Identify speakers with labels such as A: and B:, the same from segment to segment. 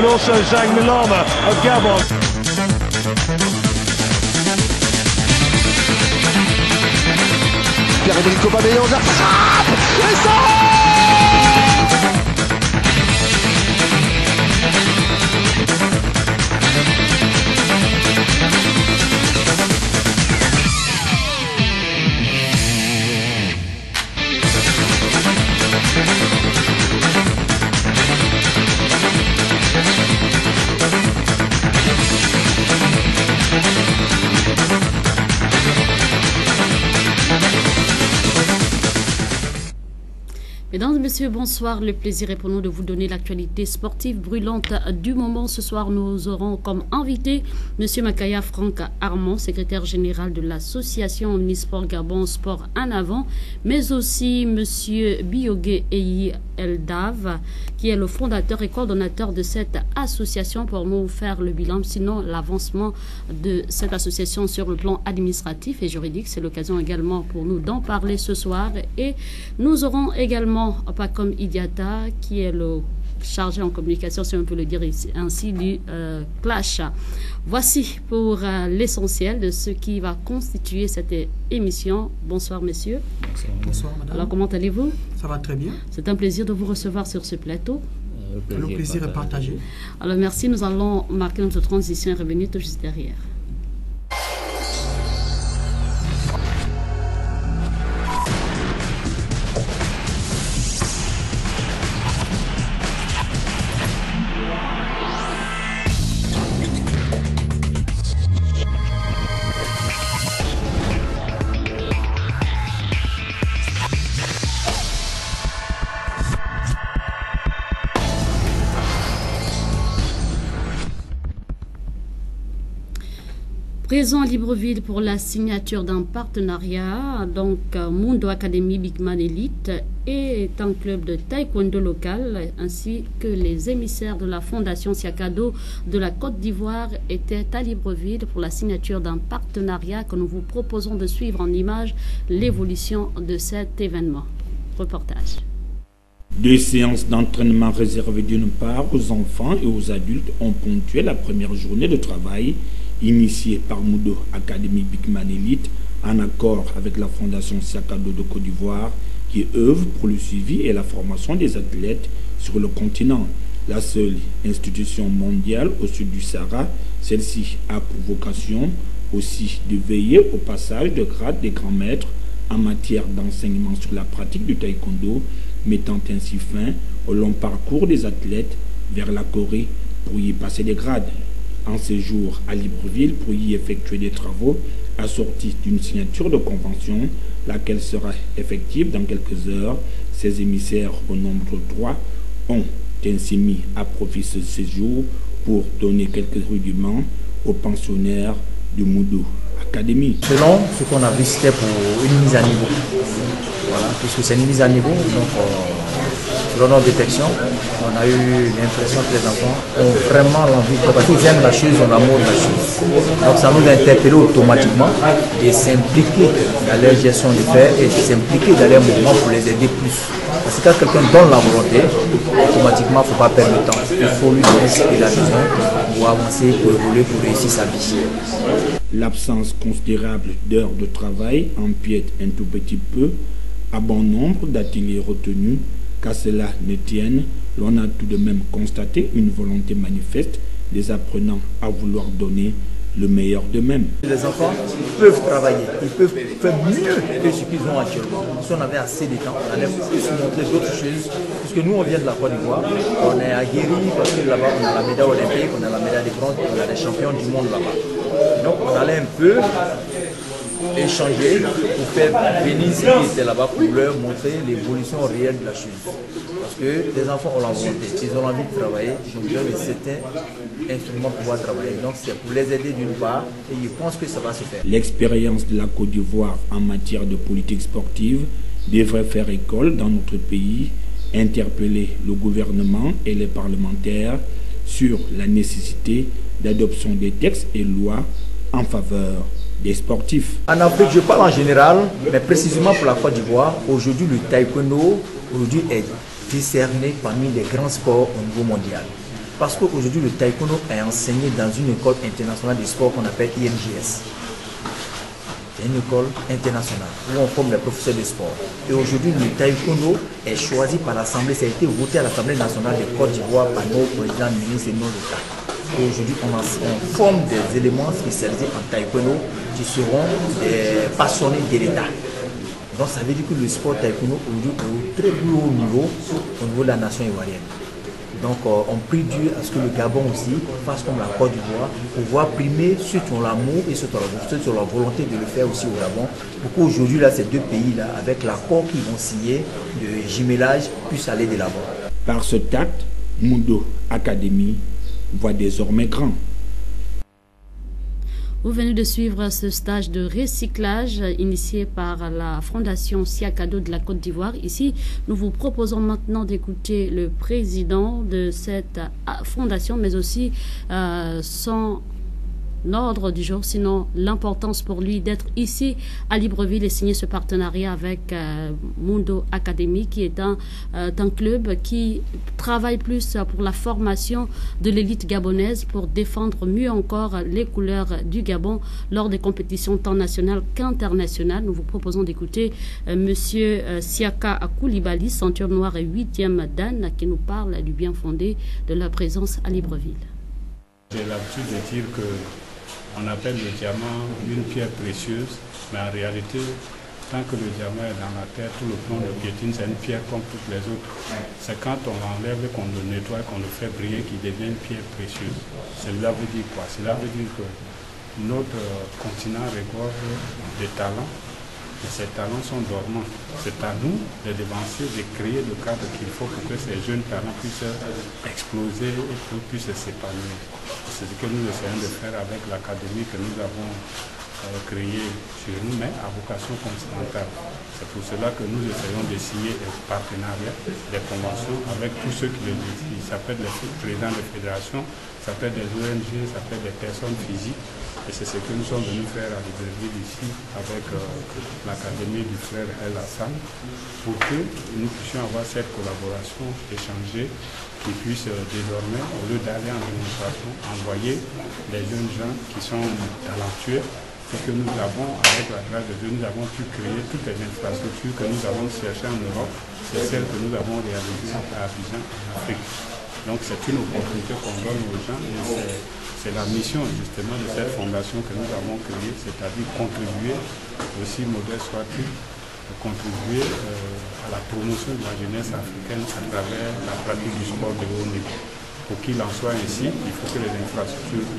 A: and also Zhang Milama of Gabon.
B: Pierre-Emerick Aubameyang, la frappe et ça.
C: Mesdames et messieurs, bonsoir. Le plaisir est pour nous de vous donner l'actualité sportive brûlante du moment. Ce soir, nous aurons comme invité M. Makaya Franck Armand, secrétaire général de l'association Omnisport Gabon Sport en avant, mais aussi M. Biogué Eyi Eldav, qui est le fondateur et coordonnateur de cette association, pour nous faire le bilan, sinon l'avancement de cette association sur le plan administratif et juridique. C'est l'occasion également pour nous d'en parler ce soir. Et nous aurons également Pakom Idiata, qui est le chargé en communication, si on peut le dire ainsi, du Clash. Voici pour l'essentiel de ce qui va constituer cette émission. Bonsoir, messieurs.
D: Bonsoir, madame.
C: Alors, comment allez-vous?
D: Ça va très bien.
C: C'est un plaisir de vous recevoir sur ce plateau.
D: Le plaisir est partagé.
C: Alors, merci. Nous allons marquer notre transition et revenir tout juste derrière. Présent à Libreville pour la signature d'un partenariat, donc Mundo Academy Bigman Elite est un club de taekwondo local, ainsi que les émissaires de la Fondation Siakado de la Côte d'Ivoire étaient à Libreville pour la signature d'un partenariat que nous vous proposons de suivre en images l'évolution de cet événement. Reportage.
E: 2 séances d'entraînement réservées d'une part aux enfants et aux adultes ont ponctué la première journée de travail initiée par Mundo Academy Bigman Elite en accord avec la Fondation Siakado de Côte d'Ivoire qui œuvre pour le suivi et la formation des athlètes sur le continent. La seule institution mondiale au sud du Sahara, celle-ci a pour vocation aussi de veiller au passage de grade des grands maîtres en matière d'enseignement sur la pratique du taekwondo, mettant ainsi fin au long parcours des athlètes vers la Corée pour y passer des grades. En séjour à Libreville pour y effectuer des travaux assortis d'une signature de convention, laquelle sera effective dans quelques heures. Ces émissaires au nombre de 3 ont ainsi mis à profit ce séjour pour donner quelques rudiments aux pensionnaires du Mundo Academy.
F: Selon ce qu'on a vu, c'était pour une mise à niveau. Voilà, puisque c'est une mise à niveau, donc selon nos détections, on a eu l'impression que les enfants ont vraiment l'envie, parce qu'ils aiment la chose, on amour de la chose. Donc ça nous a interpellé automatiquement de s'impliquer dans leur gestion de faire et de s'impliquer dans leurs mouvements pour les aider plus. Parce que quand quelqu'un donne la volonté, automatiquement il ne faut pas perdre le temps. Il faut lui donner ce qu'il a besoin pour avancer, pour évoluer, pour réussir sa vie.
E: L'absence considérable d'heures de travail empiète un tout petit peu à bon nombre d'ateliers retenus. Qu'à cela ne tienne, l'on a tout de même constaté une volonté manifeste des apprenants à vouloir donner le meilleur d'eux-mêmes. Les enfants peuvent travailler, ils peuvent faire mieux que ce qu'ils ont actuellement. Si on avait assez de temps, on allait plus montrer d'autres choses. Puisque nous, on vient de la Côte d'Ivoire, on est aguerris parce que là-bas, on a la médaille olympique, on a la médaille de bronze, on a des champions du monde là-bas. Donc, on allait un peu échanger pour faire venir ceux qui étaient là-bas pour leur montrer l'évolution réelle de la chose. Parce que les enfants ont la volonté, ils ont envie de travailler, ils ont besoin de certains instruments pour pouvoir travailler. Donc c'est pour les aider d'une part et ils pensent que ça va se faire. L'expérience de la Côte d'Ivoire en matière de politique sportive devrait faire école dans notre pays, interpeller le gouvernement et les parlementaires sur la nécessité d'adoption des textes et lois en faveur des sportifs. En Afrique, je parle en général, mais précisément pour la Côte d'Ivoire, aujourd'hui le taekwondo est décerné parmi les grands sports au niveau mondial.
F: Parce qu'aujourd'hui, le taekwondo est enseigné dans une école internationale de sport qu'on appelle INGS. C'est une école internationale où on forme les professeurs de sport. Et aujourd'hui, le taekwondo est choisi par l'Assemblée, ça a été voté à l'Assemblée nationale de Côte d'Ivoire par nos présidents, ministres et nos États. Aujourd'hui, on forme des éléments spécialisés en taekwondo qui seront des passionnés de l'État. Donc ça veut dire que le sport taekwondo aujourd'hui est au très plus haut niveau de la nation ivoirienne. Donc on prie Dieu à ce que le Gabon aussi fasse comme la Côte d'Ivoire, pour pouvoir primer ceux qui ont l'amour et ceux qui ont la volonté de le faire aussi au Gabon. Pour qu'aujourd'hui, là, ces deux pays-là, avec l'accord qu'ils vont signer de jumelage, puissent aller de l'avant.
E: Par ce tact, Mundo Academy voit désormais grand.
C: Vous venez de suivre ce stage de recyclage initié par la Fondation Siakado de la Côte d'Ivoire. Ici, nous vous proposons maintenant d'écouter le président de cette fondation, mais aussi son ordre du jour, sinon l'importance pour lui d'être ici à Libreville et signer ce partenariat avec Mundo Academy, qui est un club qui travaille plus pour la formation de l'élite gabonaise pour défendre mieux encore les couleurs du Gabon lors des compétitions tant nationales qu'internationales. Nous vous proposons d'écouter Monsieur Siaka Koulibaly, ceinture noire et 8e dan, qui nous parle du bien fondé de la présence à Libreville.
G: J'ai l'habitude de dire que on appelle le diamant une pierre précieuse, mais en réalité, tant que le diamant est dans la terre, tout le plan le piétine, c'est une pierre comme toutes les autres. C'est quand on l'enlève, qu'on le nettoie, qu'on le fait briller, qu'il devient une pierre précieuse. Cela veut dire quoi? Cela veut dire que notre continent regorge des talents, et ces talents sont dormants. C'est à nous de dévancer, de créer le cadre qu'il faut pour que ces jeunes talents puissent exploser et puissent s'épanouir. C'est ce que nous essayons de faire avec l'académie que nous avons créée sur nous, mais à vocation continentale. C'est pour cela que nous essayons de signer des partenariats, des conventions avec tous ceux qui le disent. Ça peut être les présidents de fédérations, ça peut être des ONG, ça peut être des personnes physiques. Et c'est ce que nous sommes venus faire à Libreville ici avec l'académie du frère El Hassan pour que nous puissions avoir cette collaboration, échanger, qui puisse désormais, au lieu d'aller en démonstration, envoyer des jeunes gens qui sont talentueux. Et que nous avons, avec la grâce de Dieu, nous avons pu créer toutes les infrastructures que nous avons cherchées en Europe, c'est celles que nous avons réalisées à Abidjan, en Afrique. Donc c'est une opportunité qu'on donne aux gens et c'est la mission justement de cette fondation que nous avons créée, c'est-à-dire contribuer, aussi modeste soit-il, contribuer à la promotion de la jeunesse africaine à travers la pratique du sport de haut niveau. Pour qu'il en soit ainsi, il faut que les infrastructures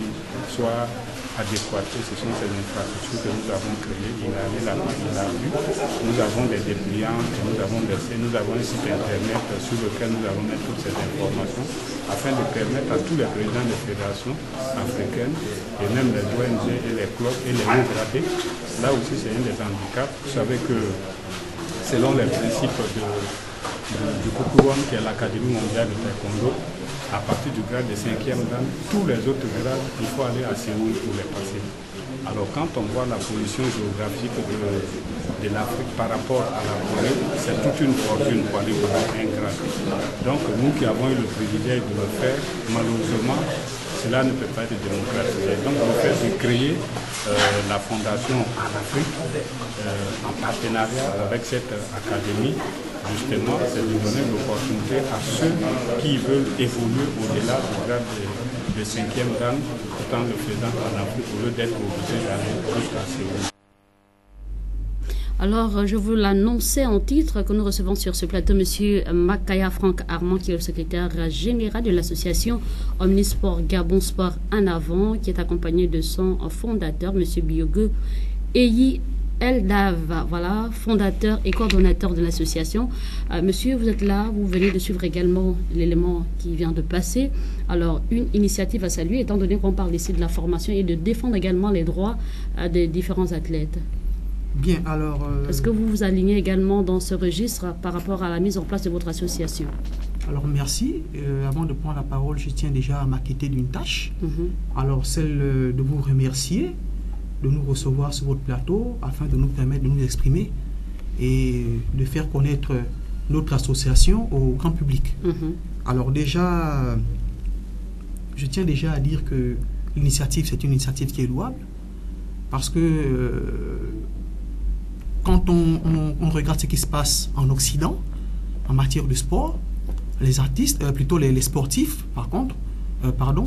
G: soient adéquates. Ce sont ces infrastructures que nous avons créées. Il a allé là-bas, il a vu. Nous avons des dépliants, nous avons un site internet sur lequel nous allons mettre toutes ces informations afin de permettre à tous les présidents des fédérations africaines et même les ONG et les clubs et les hauts gradés. Là aussi, c'est un des handicaps. Vous savez que selon les principes du Kokuron, qui est l'Académie mondiale de taekwondo, à partir du grade de 5e dan, tous les autres grades, il faut aller à Séoul pour les passer. Alors quand on voit la position géographique de l'Afrique par rapport à la Corée, c'est toute une fortune pour aller pour un grade. Donc nous qui avons eu le privilège de le faire, malheureusement, cela ne peut pas être démocratisé. Donc le fait de créer la fondation en Afrique, en partenariat avec cette académie, justement, c'est de donner l'opportunité à ceux qui veulent évoluer au-delà du grade de 5e dan, tout en le faisant en Afrique, au lieu d'être obligé d'aller jusqu'à Séoul.
C: Alors, je vous l'annonçais en titre que nous recevons sur ce plateau M. Makaya Franck Armand, qui est le secrétaire général de l'association Omnisport Gabon Sport en Avant, qui est accompagné de son fondateur, M. Biogue Eyi Eldav, voilà, fondateur et coordonnateur de l'association. Monsieur, vous êtes là, vous venez de suivre également l'élément qui vient de passer. Alors, une initiative à saluer, étant donné qu'on parle ici de la formation et de défendre également les droits des différents athlètes.
D: Bien, alors...
C: Est-ce que vous vous alignez également dans ce registre par rapport à la mise en place de votre association?
D: Alors, merci. Avant de prendre la parole, je tiens déjà à m'acquitter d'une tâche. Alors, celle de vous remercier de nous recevoir sur votre plateau afin de nous permettre de nous exprimer et de faire connaître notre association au grand public. Alors déjà, je tiens déjà à dire que l'initiative, c'est une initiative qui est louable, parce que quand on regarde ce qui se passe en Occident, en matière de sport, les artistes, plutôt les sportifs, par contre,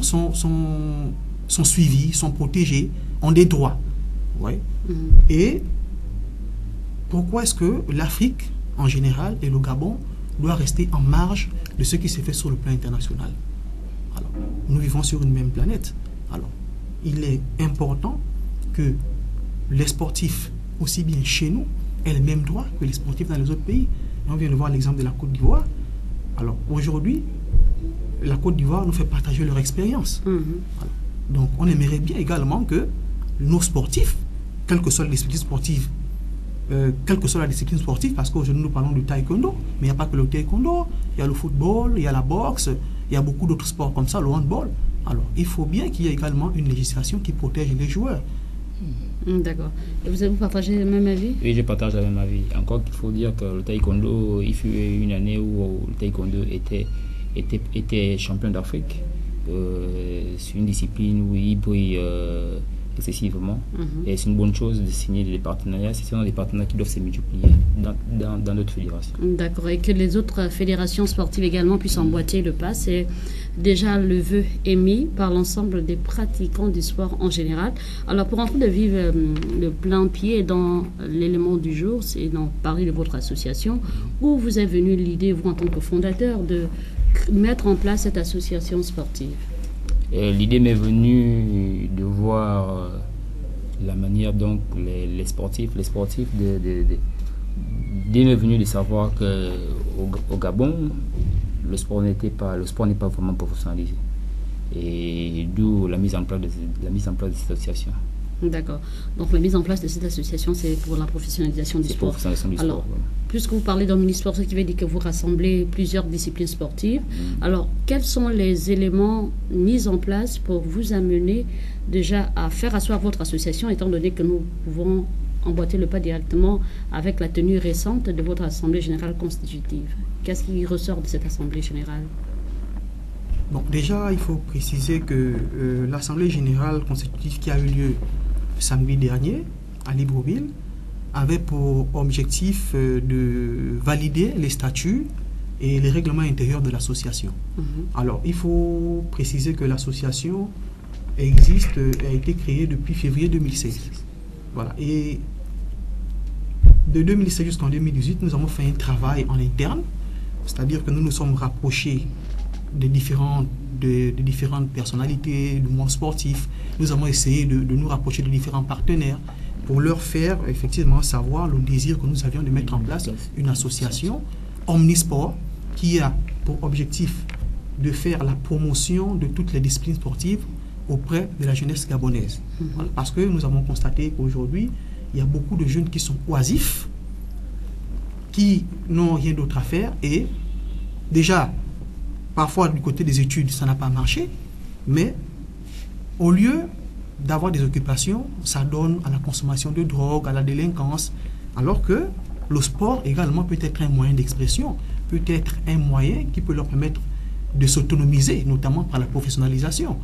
D: sont suivis, sont protégés, ont des droits. Ouais. Et pourquoi est-ce que l'Afrique, en général, et le Gabon, doit rester en marge de ce qui s'est fait sur le plan international? Alors, nous vivons sur une même planète. Alors, il est important que les sportifs, aussi bien chez nous, aient les mêmes droits que les sportifs dans les autres pays. Et on vient de voir l'exemple de la Côte d'Ivoire. Alors, aujourd'hui, la Côte d'Ivoire nous fait partager leur expérience. Donc, on aimerait bien également que nos sportifs, quelle que soit la discipline sportive, parce qu'aujourd'hui nous parlons du taekwondo, mais il n'y a pas que le taekwondo, il y a le football, il y a la boxe, il y a beaucoup d'autres sports comme ça, le handball. Alors, il faut bien qu'il y ait également une législation qui protège les joueurs.
C: D'accord. Et vous partagez le même avis?
H: Oui, je partage le même avis. Encore qu'il faut dire que le taekwondo, il fut une année où le taekwondo était champion d'Afrique. C'est une discipline où il brille excessivement. Et c'est une bonne chose de signer des partenariats. C'est des partenariats qui doivent se multiplier dans notre fédération. D'accord. Et que les autres fédérations sportives également puissent emboîter le pas. C'est déjà le vœu émis par l'ensemble des pratiquants du sport en général. Alors, pour entrer de vivre le plein pied dans l'élément du jour, c'est d'en parler de votre association. Où vous est venue l'idée, vous en tant que fondateur, de mettre en place cette association sportive? L'idée m'est venue de voir la manière dont les sportifs l'idée m'est venue de savoir qu'au Gabon, le sport n'est pas vraiment professionnalisé. Et d'où la mise en place de cette association. D'accord. Donc la mise en place de cette association, c'est pour la professionnalisation du sport. Alors, puisque vous parlez d'omnisport, ce qui veut dire que vous rassemblez plusieurs disciplines sportives. Alors, quels sont les éléments mis en place pour vous amener déjà à faire asseoir votre association, étant donné que nous pouvons emboîter le pas directement avec la tenue récente de votre assemblée générale constitutive? Qu'est-ce qui ressort de cette assemblée générale?
D: Bon, déjà, il faut préciser que l'assemblée générale constitutive qui a eu lieu samedi dernier à Libreville avait pour objectif de valider les statuts et les règlements intérieurs de l'association. Alors, il faut préciser que l'association a été créée depuis février 2016. Voilà. Et de 2016 jusqu'en 2018, nous avons fait un travail en interne, c'est-à-dire que nous nous sommes rapprochés de différentes personnalités du monde sportif. Nous avons essayé de nous rapprocher de différents partenaires pour leur faire effectivement savoir le désir que nous avions de mettre en place une association omnisport qui a pour objectif de faire la promotion de toutes les disciplines sportives auprès de la jeunesse gabonaise. Voilà. Parce que nous avons constaté qu'aujourd'hui, il y a beaucoup de jeunes qui sont oisifs, qui n'ont rien d'autre à faire et déjà, parfois, du côté des études, ça n'a pas marché, mais au lieu d'avoir des occupations, ça donne à la consommation de drogue, à la délinquance, alors que le sport également peut être un moyen d'expression, peut être un moyen qui peut leur permettre de s'autonomiser, notamment par la professionnalisation.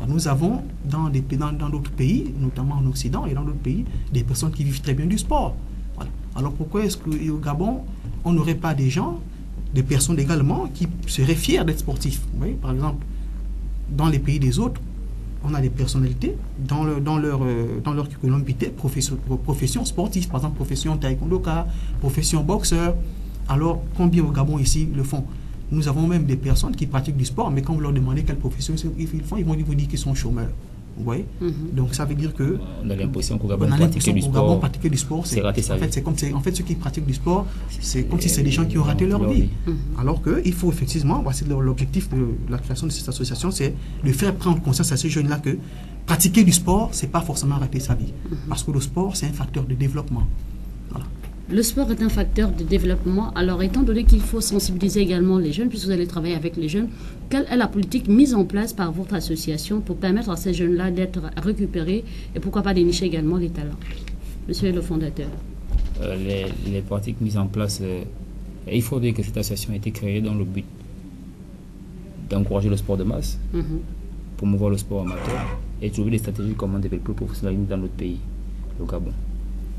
D: Nous avons dans d'autres pays, notamment en Occident et dans d'autres pays, des personnes qui vivent très bien du sport. Voilà. Alors pourquoi est-ce qu'au Gabon, on n'aurait pas des gens, des personnes également qui seraient fiers d'être sportifs? Vous voyez, par exemple, dans les pays des autres, on a des personnalités dans leur curriculum vitae, profession sportive, par exemple profession taekwondoka, profession boxeur. Alors, combien au Gabon ici le font? Nous avons même des personnes qui pratiquent du sport, mais quand vous leur demandez quelle profession ils font, ils vont vous dire qu'ils sont chômeurs. Vous voyez? Donc ça veut dire que on a l'impression qu'au Gabon pratiquer du sport, c'est rater sa vie. En fait, ceux qui pratiquent du sport, c'est comme si c'est des gens qui ont raté leur vie. Alors qu'il faut effectivement, c'est l'objectif de la création de cette association, c'est de faire prendre conscience à ces jeunes-là que pratiquer du sport, c'est pas forcément rater sa vie. Parce que le sport, c'est un facteur de développement. Voilà.
C: Le sport est un facteur de développement. Alors, étant donné qu'il faut sensibiliser également les jeunes, puisque vous allez travailler avec les jeunes, quelle est la politique mise en place par votre association pour permettre à ces jeunes-là d'être récupérés et pourquoi pas dénicher également les talents? Monsieur le fondateur.
H: Les pratiques mises en place, il faut dire que cette association a été créée dans le but d'encourager le sport de masse, promouvoir le sport amateur et trouver des stratégies comment développer le professionnalisme dans notre pays, le Gabon.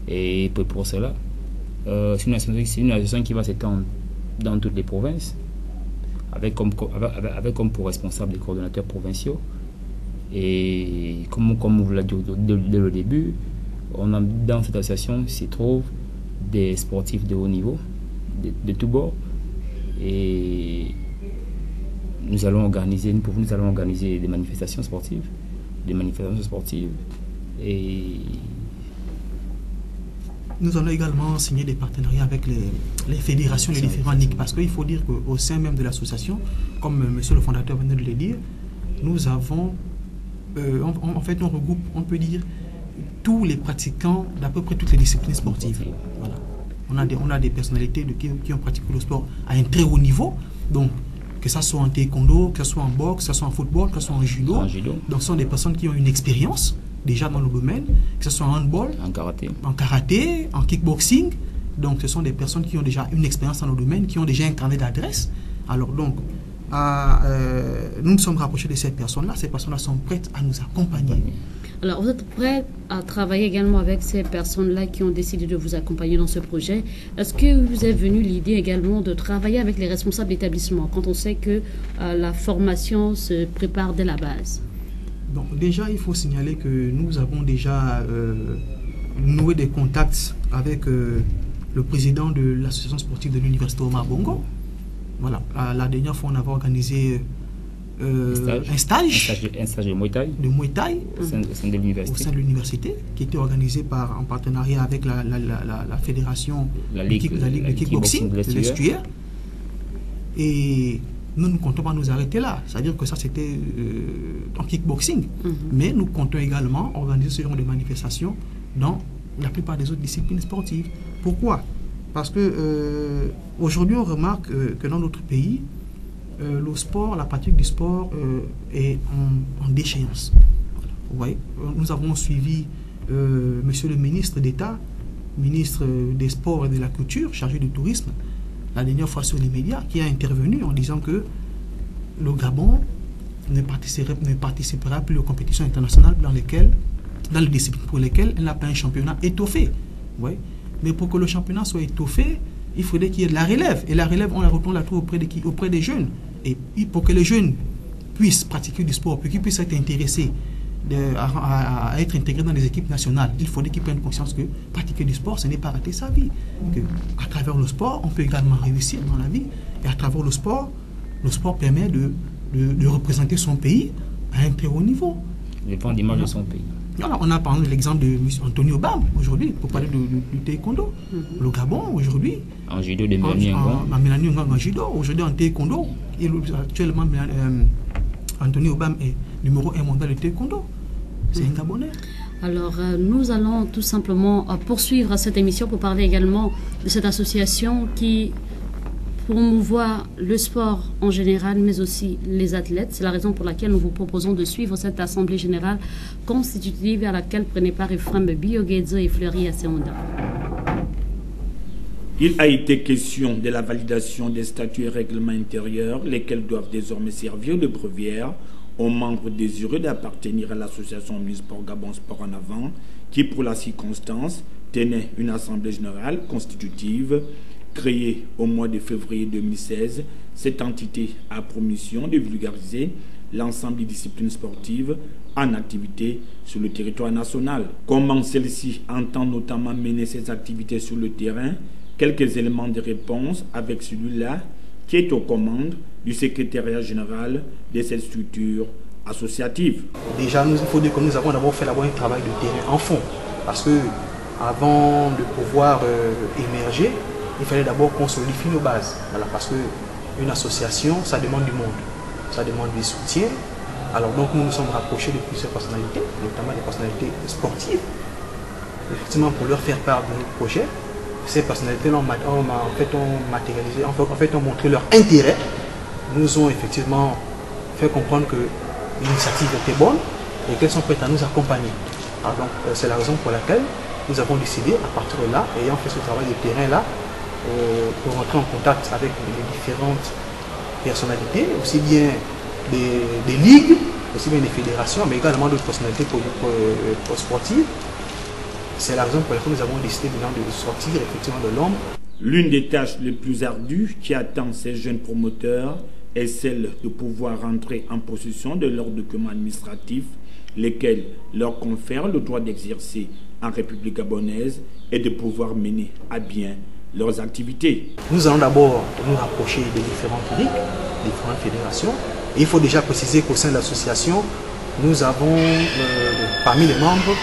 H: Et pour cela, c'est une association qui va s'étendre dans toutes les provinces, avec comme pour responsable des coordonnateurs provinciaux. Et comme vous l'avez dit dès le début, dans cette association s'y trouvent des sportifs de haut niveau, de tous bords. Et nous allons organiser des manifestations sportives. Et
D: nous allons également signer des partenariats avec les fédérations, les différentes ligues, parce qu'il faut dire qu'au sein même de l'association, comme monsieur le fondateur venait de le dire, nous avons, en fait, on regroupe, on peut dire, tous les pratiquants d'à peu près toutes les disciplines sportives. Voilà. On a des personnalités qui ont pratiqué le sport à un très haut niveau, donc que ce soit en taekwondo, que ce soit en boxe, que ce soit en football, que ce soit en judo. Donc ce sont des personnes qui ont une expérience déjà dans le domaine, que ce soit en handball, en karaté, en kickboxing. Donc ce sont des personnes qui ont déjà une expérience dans le domaine, qui ont déjà un carnet d'adresses. Alors donc, nous nous sommes rapprochés de ces personnes-là. Ces personnes-là sont prêtes à nous accompagner.
C: Alors, vous êtes prêts à travailler également avec ces personnes-là qui ont décidé de vous accompagner dans ce projet. Est-ce que vous est venue l'idée également de travailler avec les responsables d'établissement quand on sait que la formation se prépare dès la base?
D: Donc, déjà, il faut signaler que nous avons déjà noué des contacts avec le président de l'association sportive de l'université Omar Bongo. Voilà, la dernière fois, on avait organisé un stage
H: de Muay Thai,
D: au sein de l'université, qui était organisé en partenariat avec la fédération, la ligue de kickboxing de l'Estuaire. Et nous ne comptons pas nous arrêter là, c'est-à-dire que ça c'était en kickboxing, mais nous comptons également organiser ce genre de manifestations dans la plupart des autres disciplines sportives. Pourquoi? Parce que aujourd'hui on remarque que dans notre pays, le sport, la pratique du sport est en déchéance. Vous voyez, nous avons suivi monsieur le ministre d'État, ministre des Sports et de la Culture, chargé du tourisme, la dernière fois sur les médias, qui a intervenu en disant que le Gabon ne participera plus aux compétitions internationales dans les disciplines pour lesquelles elle n'a pas un championnat étoffé. Vous voyez? Mais pour que le championnat soit étoffé, il faudrait qu'il y ait de la relève. Et la relève, on la retrouve auprès des jeunes. Et pour que les jeunes puissent pratiquer du sport, pour qu'ils puissent être intéressés à être intégrés dans les équipes nationales, il faudrait qu'ils prennent conscience que pratiquer du sport, ce n'est pas rater sa vie. À travers le sport, on peut également réussir dans la vie. Et à travers le sport permet de représenter son pays à un très haut niveau.
H: Dépend l'image de son pays.
D: Voilà, on a par exemple l'exemple de Anthony Obam aujourd'hui, pour parler du taekwondo. Le Gabon aujourd'hui.
H: En judo de Mélanie Ngang.
D: En judo, aujourd'hui en taekwondo. Actuellement, Anthony Obam est numéro 1 mondial de taekwondo. C'est un Gabonais.
C: Alors, nous allons tout simplement poursuivre cette émission pour parler également de cette association qui promouvoir le sport en général, mais aussi les athlètes. C'est la raison pour laquelle nous vous proposons de suivre cette assemblée générale constitutive à laquelle prenaient part Ephraim Bioguedzo et Fleury Asseonda.
E: Il a été question de la validation des statuts et règlements intérieurs, lesquels doivent désormais servir de brevière aux membres désireux d'appartenir à l'association Omnisport Gabon Sport en Avant, qui pour la circonstance tenait une assemblée générale constitutive. Créée au mois de février 2016, cette entité a pour mission de vulgariser l'ensemble des disciplines sportives en activité sur le territoire national. Comment celle-ci entend notamment mener ses activités sur le terrain? Quelques éléments de réponse avec celui-là qui est aux commandes du secrétariat général de cette structure associative.
D: Déjà, il faut dire que nous avons d'abord fait un travail de terrain en fond, parce que avant de pouvoir émerger, il fallait d'abord qu'on solidifie nos bases. Voilà, parce qu'une association, ça demande du monde, ça demande du soutien. Alors donc nous nous sommes rapprochés de plusieurs personnalités, notamment des personnalités sportives, effectivement pour leur faire part de notre projet. Ces personnalités ont matérialisé, en fait ont montré leur intérêt, nous ont effectivement fait comprendre que l'initiative était bonne et qu'elles sont prêtes à nous accompagner. Alors donc c'est la raison pour laquelle nous avons décidé, à partir de là, ayant fait ce travail de terrain-là, pour rentrer en contact avec les différentes personnalités, aussi bien des ligues aussi bien des fédérations, mais également d'autres personnalités sportives. C'est la raison pour laquelle nous avons décidé maintenant de sortir effectivement de l'ombre.
E: L'une des tâches les plus ardues qui attend ces jeunes promoteurs est celle de pouvoir entrer en possession de leurs documents administratifs, lesquels leur confèrent le droit d'exercer en République gabonaise et de pouvoir mener à bien leurs activités.
D: Nous allons d'abord nous rapprocher des différentes ligues, des différentes fédérations. Et il faut déjà préciser qu'au sein de l'association, nous avons parmi les membres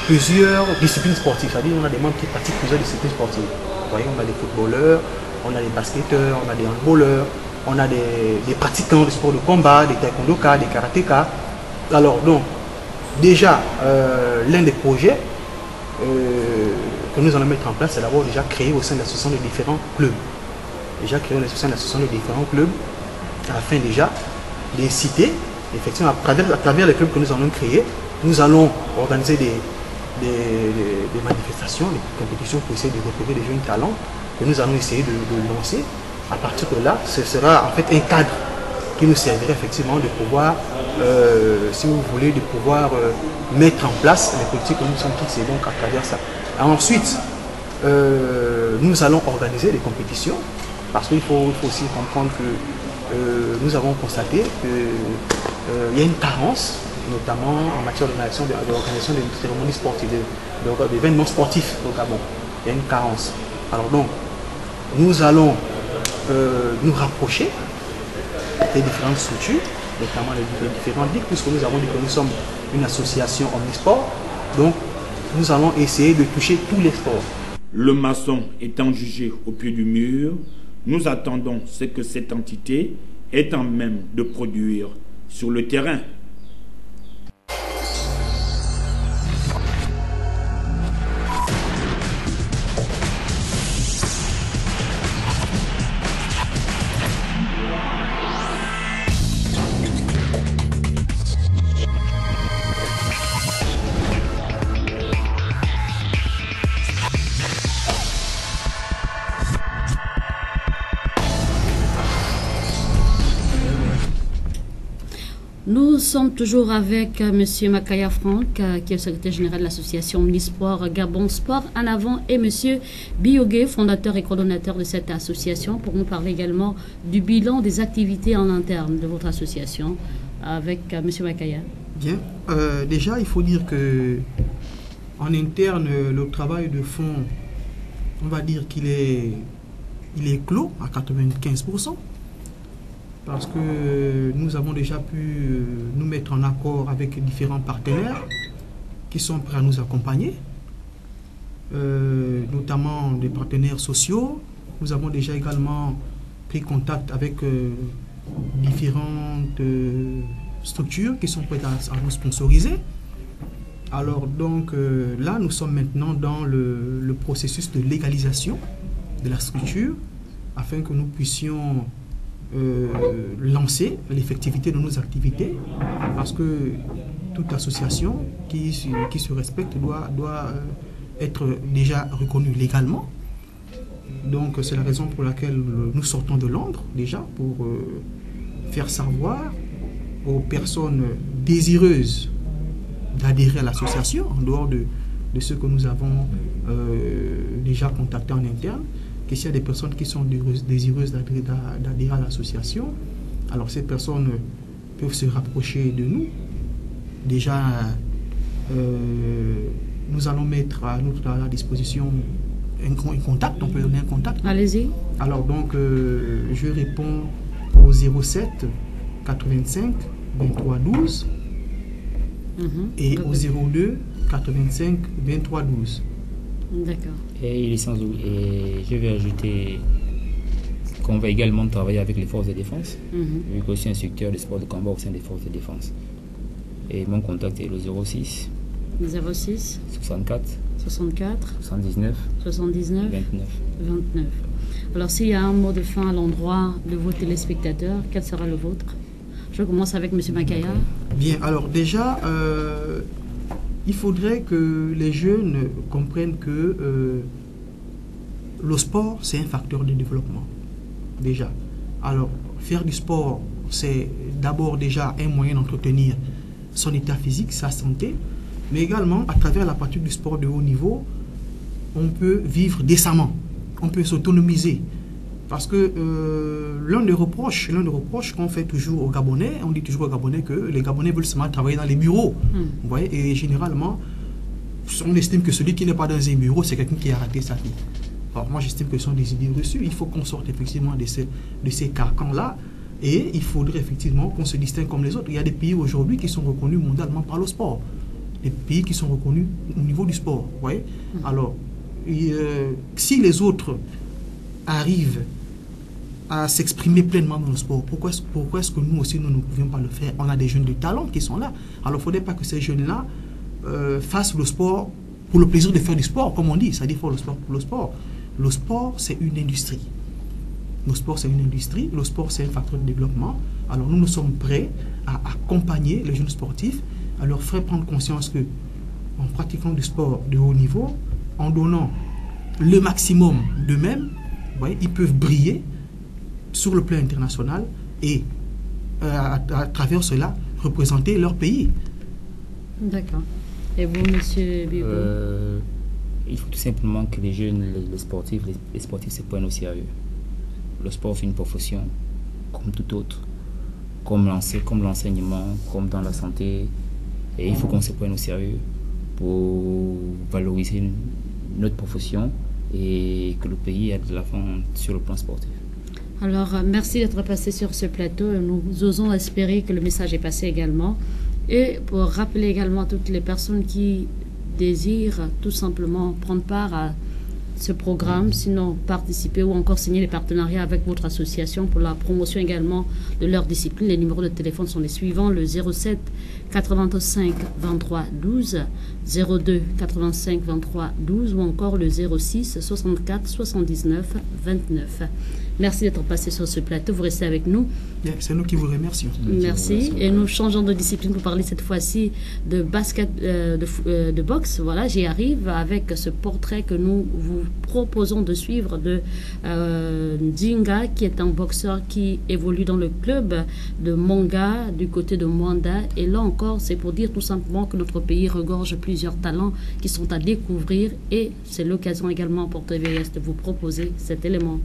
D: plusieurs disciplines sportives. C'est-à-dire on a des membres qui pratiquent plusieurs disciplines sportives. Vous voyez, on a des footballeurs, on a des basketteurs, on a des handballeurs, on a des pratiquants de sport de combat, des taekwondoka, des karatéka. Alors donc, déjà, l'un des projets que nous allons mettre en place, c'est d'abord déjà créer au sein de l'association de différents clubs. Déjà créer au sein de l'association de différents clubs, afin déjà de les citer. Effectivement, à travers les clubs que nous allons créer, nous allons organiser des manifestations, des compétitions pour essayer de repérer des jeunes talents que nous allons essayer de lancer. À partir de là, ce sera en fait un cadre qui nous servirait effectivement de pouvoir, si vous voulez, de pouvoir mettre en place les politiques que nous sommes fixés donc à travers ça. Ensuite, nous allons organiser des compétitions parce qu'il faut aussi comprendre que nous avons constaté qu'il y a une carence, notamment en matière d'organisation des cérémonies sportives, d'événements sportifs au Gabon. Il y a une carence. Alors donc, nous allons nous rapprocher des différentes structures, notamment les différentes ligues, puisque nous avons dit que nous sommes une association omnisport. Donc, nous allons essayer de toucher tous les sports.
E: Le maçon étant jugé au pied du mur, nous attendons ce que cette entité est en même de produire sur le terrain.
C: Nous sommes toujours avec M. Makaya Franck, qui est le secrétaire général de l'association Omnisport Gabon Sport en avant, et M. Biogué, fondateur et coordonnateur de cette association, pour nous parler également du bilan des activités en interne de votre association avec M. Makaya.
D: Bien. Déjà, il faut dire que en interne, le travail de fond, on va dire qu'il est clos à 95%. Parce que nous avons déjà pu nous mettre en accord avec différents partenaires qui sont prêts à nous accompagner, notamment des partenaires sociaux. Nous avons déjà également pris contact avec différentes structures qui sont prêtes à nous sponsoriser. Alors donc là, nous sommes maintenant dans le processus de légalisation de la structure afin que nous puissions lancer l'effectivité de nos activités, parce que toute association qui se respecte doit être déjà reconnue légalement. Donc c'est la raison pour laquelle nous sortons de Londres déjà pour faire savoir aux personnes désireuses d'adhérer à l'association, en dehors de ceux que nous avons déjà contactés en interne, que s'il y a des personnes qui sont désireuses d'adhérer à l'association, alors ces personnes peuvent se rapprocher de nous. Déjà, nous allons mettre à la disposition un contact, on peut donner un contact.
C: Allez-y.
D: Alors donc, je réponds au 07 85 23 12 et au 02 85 23 12.
C: D'accord.
H: Et je vais ajouter qu'on va également travailler avec les forces de défense, vu que je suis instructeur de sport de combat au sein des forces de défense. Et mon contact est le 06
C: 06
H: 64
C: 64
H: 79
C: 79
H: 29.
C: Alors s'il y a un mot de fin à l'endroit de vos téléspectateurs, quel sera le vôtre? Je commence avec M. Makaya.
D: Bien, alors déjà, il faudrait que les jeunes comprennent que le sport, c'est un facteur de développement. Déjà, Alors, faire du sport, c'est d'abord déjà un moyen d'entretenir son état physique, sa santé, mais également à travers la pratique du sport de haut niveau, on peut vivre décemment, on peut s'autonomiser. Parce que l'un des reproches qu'on fait toujours aux Gabonais, on dit toujours aux Gabonais que les Gabonais veulent seulement travailler dans les bureaux. Vous voyez, et généralement, on estime que celui qui n'est pas dans un bureau, c'est quelqu'un qui a raté sa vie. Alors moi, j'estime que ce sont des idées reçues. Il faut qu'on sorte effectivement de ces carcans-là. Et il faudrait effectivement qu'on se distingue comme les autres. Il y a des pays aujourd'hui qui sont reconnus mondialement par le sport. Des pays qui sont reconnus au niveau du sport. Vous voyez. Alors, si les autres arrivent à s'exprimer pleinement dans le sport, pourquoi est-ce que nous aussi, nous ne pouvions pas le faire? On a des jeunes de talent qui sont là. Alors, il ne faudrait pas que ces jeunes-là fassent le sport pour le plaisir de faire du sport, comme on dit. C'est-à-dire faire le sport pour le sport. Le sport, c'est une industrie. Le sport, c'est une industrie. Le sport, c'est un facteur de développement. Alors, nous sommes prêts à accompagner les jeunes sportifs, à leur faire prendre conscience que, en pratiquant du sport de haut niveau, en donnant le maximum d'eux-mêmes, ils peuvent briller sur le plan international et à travers cela représenter leur pays.
C: D'accord. Et vous, monsieur Bibo?
H: Il faut tout simplement que les jeunes, les sportifs se prennent au sérieux. Le sport, c'est une profession comme tout autre, comme l'enseignement, comme dans la santé. Et il faut qu'on se prenne au sérieux pour valoriser notre profession et que le pays aille de l'avant sur le plan sportif.
C: Alors, merci d'être passé sur ce plateau. Nous osons espérer que le message est passé également. Et pour rappeler également à toutes les personnes qui désirent tout simplement prendre part à ce programme, sinon participer ou encore signer des partenariats avec votre association pour la promotion également de leur discipline. Les numéros de téléphone sont les suivants: le 07 85 23 12, 02 85 23 12 ou encore le 06 64 79 29. Merci d'être passé sur ce plateau. Vous restez avec nous.
D: C'est nous qui vous remercions.
C: Merci. Et nous changeons de discipline pour parler cette fois-ci de basket, de boxe. Voilà, j'y arrive avec ce portrait que nous vous proposons de suivre de Ndinga, qui est un boxeur qui évolue dans le club de Monga du côté de Mwanda. Et là encore, c'est pour dire tout simplement que notre pays regorge plusieurs talents qui sont à découvrir. Et c'est l'occasion également pour TVS de vous proposer cet élément.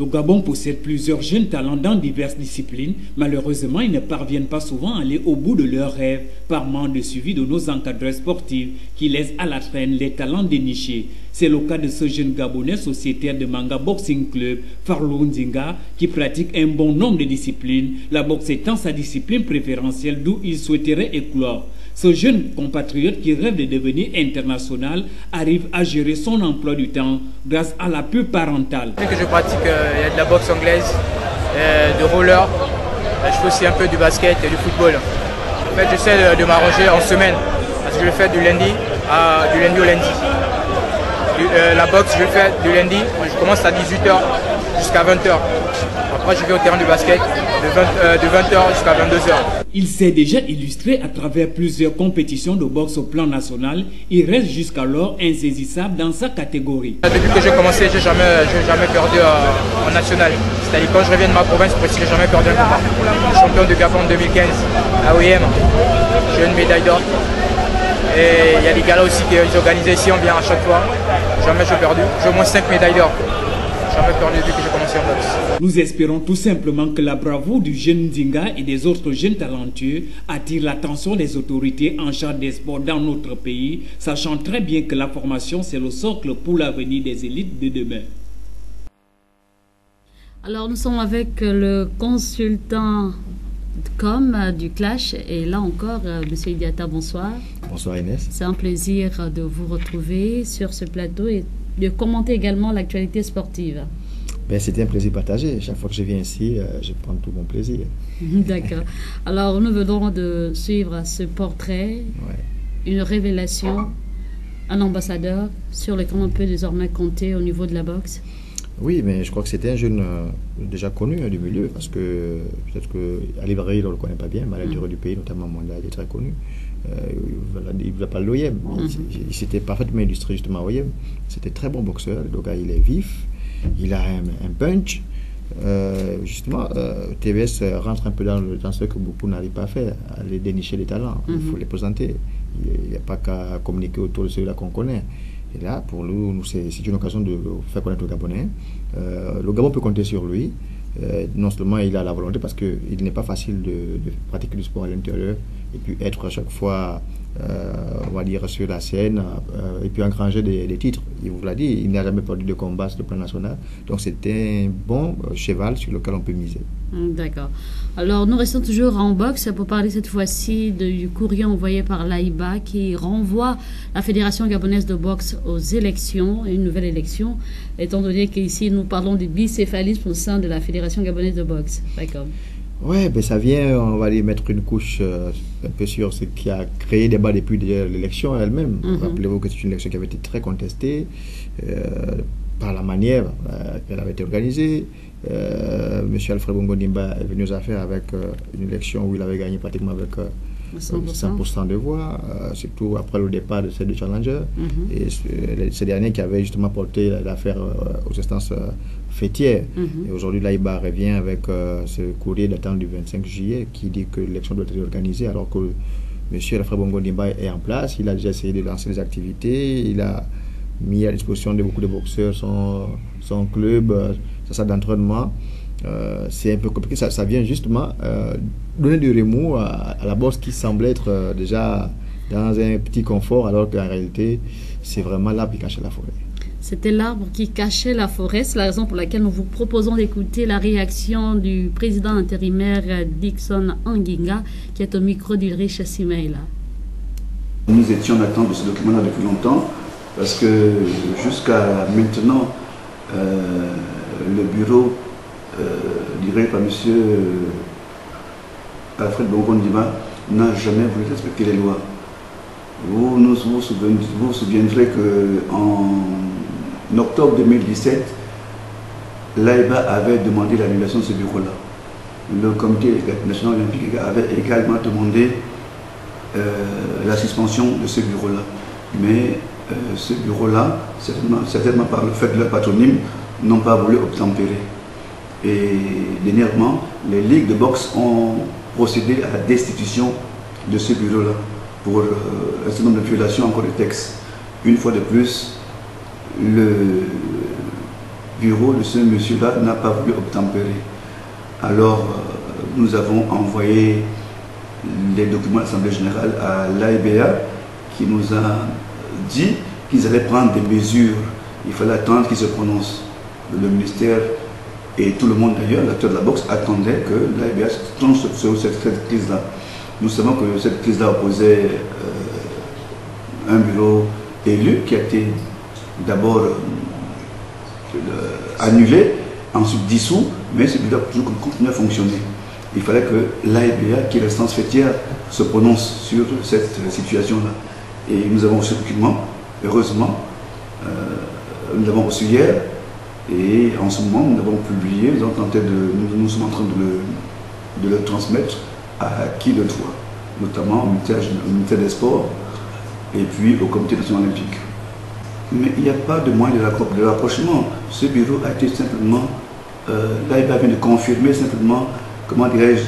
E: Le Gabon possède plusieurs jeunes talents dans diverses disciplines. Malheureusement, ils ne parviennent pas souvent à aller au bout de leurs rêves par manque de suivi de nos encadreurs sportifs qui laissent à la traîne les talents dénichés. C'est le cas de ce jeune Gabonais sociétaire de Manga Boxing Club, Farlou Ndinga, qui pratique un bon nombre de disciplines, la boxe étant sa discipline préférentielle d'où il souhaiterait éclore. Ce jeune compatriote qui rêve de devenir international arrive à gérer son emploi du temps grâce à l'appui parental.
F: Que je pratique, il y a de la boxe anglaise, de roller, je fais aussi un peu du basket et du football. En fait, j'essaie de m'arranger en semaine parce que je le fais du lundi au lundi. La boxe, je le fais du lundi, je commence à 18h jusqu'à 20h. Après, je vais au terrain du basket de 20h jusqu'à 22h.
E: Il s'est déjà illustré à travers plusieurs compétitions de boxe au plan national. Il reste jusqu'alors insaisissable dans sa catégorie.
F: Depuis que j'ai commencé, je n'ai jamais perdu en national. C'est-à-dire quand je reviens de ma province, je n'ai jamais perdu un combat. Champion de Gabon 2015 à OIM, j'ai une médaille d'or. Et il y a des galas aussi qu'ils organisent ici, on vient à chaque fois. Jamais j'ai perdu. J'ai au moins 5 médailles d'or. Jamais perdu depuis que j'ai commencé en boxe.
E: Nous espérons tout simplement que la bravoure du jeune Ndinga et des autres jeunes talentueux attire l'attention des autorités en charge des sports dans notre pays, sachant très bien que la formation c'est le socle pour l'avenir des élites de demain.
C: Alors nous sommes avec le consultant du Clash et là encore, Monsieur Idiata, bonsoir.
I: Bonsoir Inès.
C: C'est un plaisir de vous retrouver sur ce plateau et de commenter également l'actualité sportive.
I: C'était un plaisir partagé. Chaque fois que je viens ici, je prends tout mon plaisir.
C: D'accord. Alors, nous venons de suivre ce portrait, une révélation, un ambassadeur sur lequel on peut désormais compter au niveau de la boxe.
I: Oui, mais je crois que c'était un jeune déjà connu du milieu, parce que peut-être qu'à Librairie, on ne le connaît pas bien, mais à l'intérieur du pays, notamment Mwanda, il est très connu. Il ne va pas l'OIM. Il s'était parfaitement illustré justement à l'OIM. C'était très bon boxeur. Le gars, il est vif, il a un punch. justement, TVS rentre un peu dans ce que beaucoup n'arrivent pas à faire, à aller dénicher les talents. Il faut les présenter. Il n'y a pas qu'à communiquer autour de ceux-là qu'on connaît. Et là, pour nous, c'est une occasion de faire connaître le Gabonais. Le Gabon peut compter sur lui. Non seulement il a la volonté, parce qu'il n'est pas facile de pratiquer du sport à l'intérieur et puis être à chaque fois, on va dire, sur la scène et puis engranger des titres. Il vous l'a dit, il n'a jamais perdu de combat sur le plan national. Donc c'est un bon cheval sur lequel on peut miser.
C: D'accord. Alors nous restons toujours en boxe pour parler cette fois-ci du courrier envoyé par l'AIBA qui renvoie la Fédération gabonaise de boxe aux élections, une nouvelle élection, étant donné qu'ici nous parlons du bicéphalisme au sein de la Fédération gabonaise de boxe. D'accord.
I: Ouais, ben ça vient, on va aller mettre une couche un peu sur ce qui a créé débat depuis l'élection elle-même. Rappelez-vous que c'est une élection qui avait été très contestée par la manière qu'elle avait été organisée. Monsieur Alfred Bongo Ndimba est venu aux affaires avec une élection où il avait gagné pratiquement avec 100% de voix, surtout après le départ de ces deux challengers. Et ces derniers qui avaient justement porté l'affaire aux instances fêtières. Et aujourd'hui, l'AIBA revient avec ce courrier datant du 25 juillet qui dit que l'élection doit être organisée alors que monsieur Alfred Bongo Ndimba est en place. Il a déjà essayé de lancer des activités, il a mis à disposition de beaucoup de boxeurs son club, sa salle d'entraînement. C'est un peu compliqué, ça vient justement donner du remous à la boxe qui semble être déjà dans un petit confort, alors qu'en réalité c'est vraiment l'arbre qui cachait la forêt.
C: C'était l'arbre qui cachait la forêt, c'est la raison pour laquelle nous vous proposons d'écouter la réaction du président intérimaire Dickson Anguinga qui est au micro d'Ulrich Simeila.
J: Nous étions en attente de ce document-là depuis longtemps parce que jusqu'à maintenant le bureau dirigé par M. Alfred Bongo Ndimba n'a jamais voulu respecter les lois. Vous vous souviendrez qu'en octobre 2017, l'AIBA avait demandé l'annulation de ce bureau-là. Le comité national olympique avait également demandé la suspension de ce bureau-là. Mais ce bureau-là, certainement par le fait de leur patronyme, n'ont pas voulu obtempérer. Et dernièrement, les ligues de boxe ont procédé à la destitution de ce bureau-là pour un certain nombre de violations encore de textes. Une fois de plus, le bureau de ce monsieur-là n'a pas voulu obtempérer. Alors, nous avons envoyé les documents de l'Assemblée générale à l'AIBA qui nous a dit qu'ils allaient prendre des mesures. Il fallait attendre qu'ils se prononcent. Le ministère et tout le monde d'ailleurs, l'acteur de la boxe, attendait que l'AIBA se prononce sur cette crise-là. Nous savons que cette crise-là opposait un bureau élu qui a été d'abord annulé, ensuite dissous, mais ce bureau a toujours continué à fonctionner. Il fallait que l'AIBA, qui est l'instance fêtière, se prononce sur cette situation-là. Et nous avons reçu le document, heureusement, nous l'avons reçu hier, et en ce moment, nous l'avons publié, nous sommes en train de le transmettre à qui le doit, notamment au ministère des Sports et puis au Comité national olympique. Mais il n'y a pas de moyen de rapprochement. Ce bureau a été simplement, l'AIBA vient de confirmer simplement, comment dirais-je,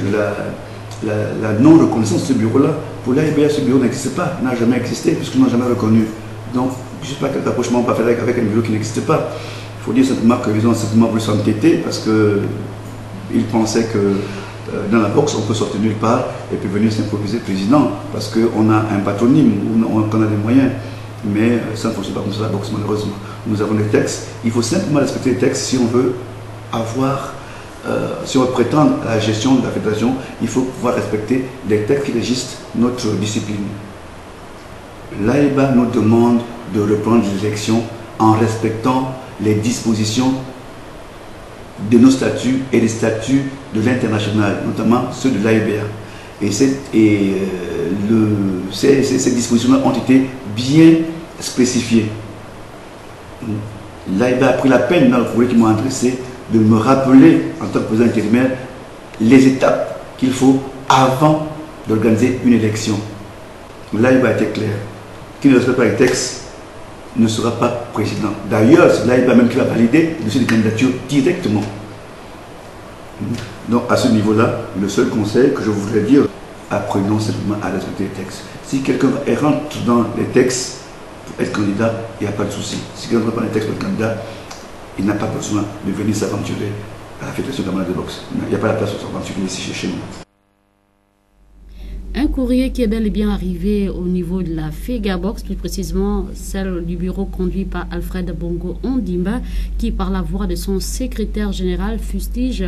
J: la non-reconnaissance de ce bureau-là. Pour l'AIBA, ce bureau n'existe pas, n'a jamais existé, puisqu'ils n'ont jamais reconnu. Donc, je ne sais pas quel rapprochement on peut faire avec un bureau qui n'existe pas. Il faut dire simplement qu'ils ont simplement voulu s'entêter parce qu'ils pensaient que dans la boxe, on peut sortir nulle part et puis venir s'improviser président parce qu'on a un patronyme, qu'on a des moyens. Mais ça ne fonctionne pas comme ça, la boxe, malheureusement. Nous avons des textes. Il faut simplement respecter les textes si on veut avoir, si on veut prétendre à la gestion de la fédération, il faut pouvoir respecter les textes qui régissent notre discipline. L'AIBA nous demande de reprendre les élections en respectant les dispositions de nos statuts et des statuts de l'international, notamment ceux de l'AIBA. Et ces dispositions ont été bien spécifiées. L'AIBA a pris la peine, dans le courrier qui m'a adressé, de me rappeler, en tant que président intérimaire, les étapes qu'il faut avant d'organiser une élection. L'AIBA était clair. Qui ne respecte pas les textes ne sera pas président. D'ailleurs, c'est l'AIBA même qui va valider le dossier de candidature directement. Donc à ce niveau-là, le seul conseil que je voudrais dire, apprenons simplement à respecter les textes. Si quelqu'un rentre dans les textes pour être candidat, il n'y a pas de souci. Si quelqu'un ne rentre pas dans les textes pour être candidat, il n'a pas besoin de venir s'aventurer à la Fédération gabonaise de boxe. Il n'y a pas la place pour s'aventurer ici chez nous.
C: Un courrier qui est bel et bien arrivé au niveau de la FEGABOX, plus précisément celle du bureau conduit par Alfred Bongo Ondimba, qui par la voix de son secrétaire général fustige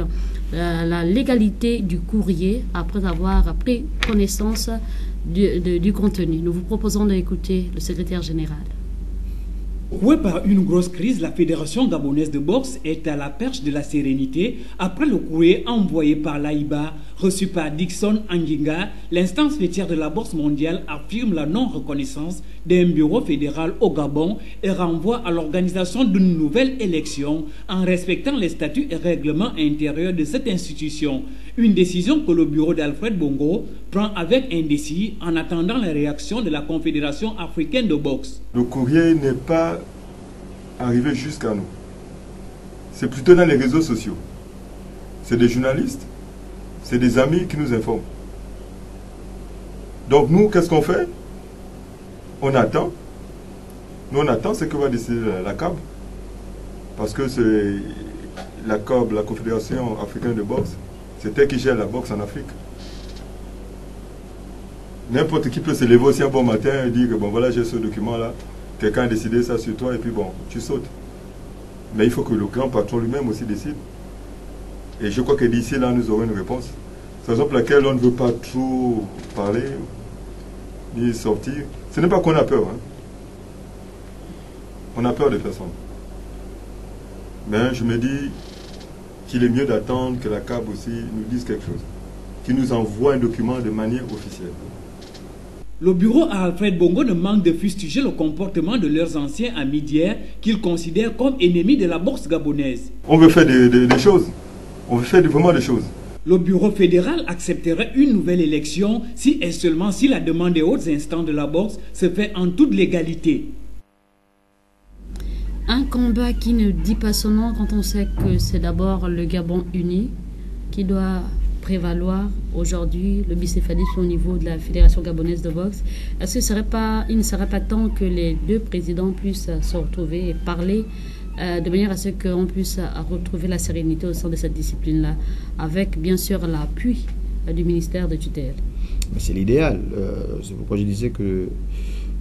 C: la légalité du courrier après avoir pris connaissance du contenu. Nous vous proposons d'écouter le secrétaire général.
K: Rouée par une grosse crise, la Fédération gabonaise de boxe est à la perche de la sérénité après le courrier envoyé par l'AIBA, reçu par Dixon Anginga. L'instance fêtière de la boxe mondiale affirme la non-reconnaissance d'un bureau fédéral au Gabon et renvoie à l'organisation d'une nouvelle élection en respectant les statuts et règlements intérieurs de cette institution. Une décision que le bureau d'Alfred Bongo prend avec indécis en attendant la réaction de la Confédération africaine de boxe.
L: Le courrier n'est pas arrivé jusqu'à nous. C'est plutôt dans les réseaux sociaux. C'est des journalistes, c'est des amis qui nous informent. Donc nous, qu'est-ce qu'on fait? On attend. Nous, on attend ce que va décider la CAB. Parce que c'est la CAB, la Confédération africaine de boxe, c'est elle qui gère la boxe en Afrique. N'importe qui peut se lever aussi un bon matin et dire que bon voilà, j'ai ce document-là, quelqu'un a décidé ça sur toi et puis bon, tu sautes. Mais il faut que le grand patron lui-même aussi décide. Et je crois que d'ici là, nous aurons une réponse. C'est la raison pour laquelle on ne veut pas trop parler, ni sortir. Ce n'est pas qu'on a peur. Hein. On a peur de personne. Mais je me dis qu'il est mieux d'attendre que la CAB aussi nous dise quelque chose. Qu'il nous envoie un document de manière officielle.
K: Le bureau à Alfred Bongo ne manque de fustiger le comportement de leurs anciens amis d'hier qu'ils considèrent comme ennemis de la boxe gabonaise.
L: On veut faire des choses. On veut faire vraiment des choses.
K: Le bureau fédéral accepterait une nouvelle élection si et seulement si la demande des hautes instances de la boxe se fait en toute légalité.
C: Un combat qui ne dit pas son nom quand on sait que c'est d'abord le Gabon uni qui doit prévaloir aujourd'hui le bicéphalisme au niveau de la Fédération gabonaise de boxe. Est-ce que il ne serait pas temps que les deux présidents puissent se retrouver et parler de manière à ce qu'on puisse retrouver la sérénité au sein de cette discipline-là, avec bien sûr l'appui du ministère de tutelle?
I: C'est l'idéal. C'est pourquoi je disais que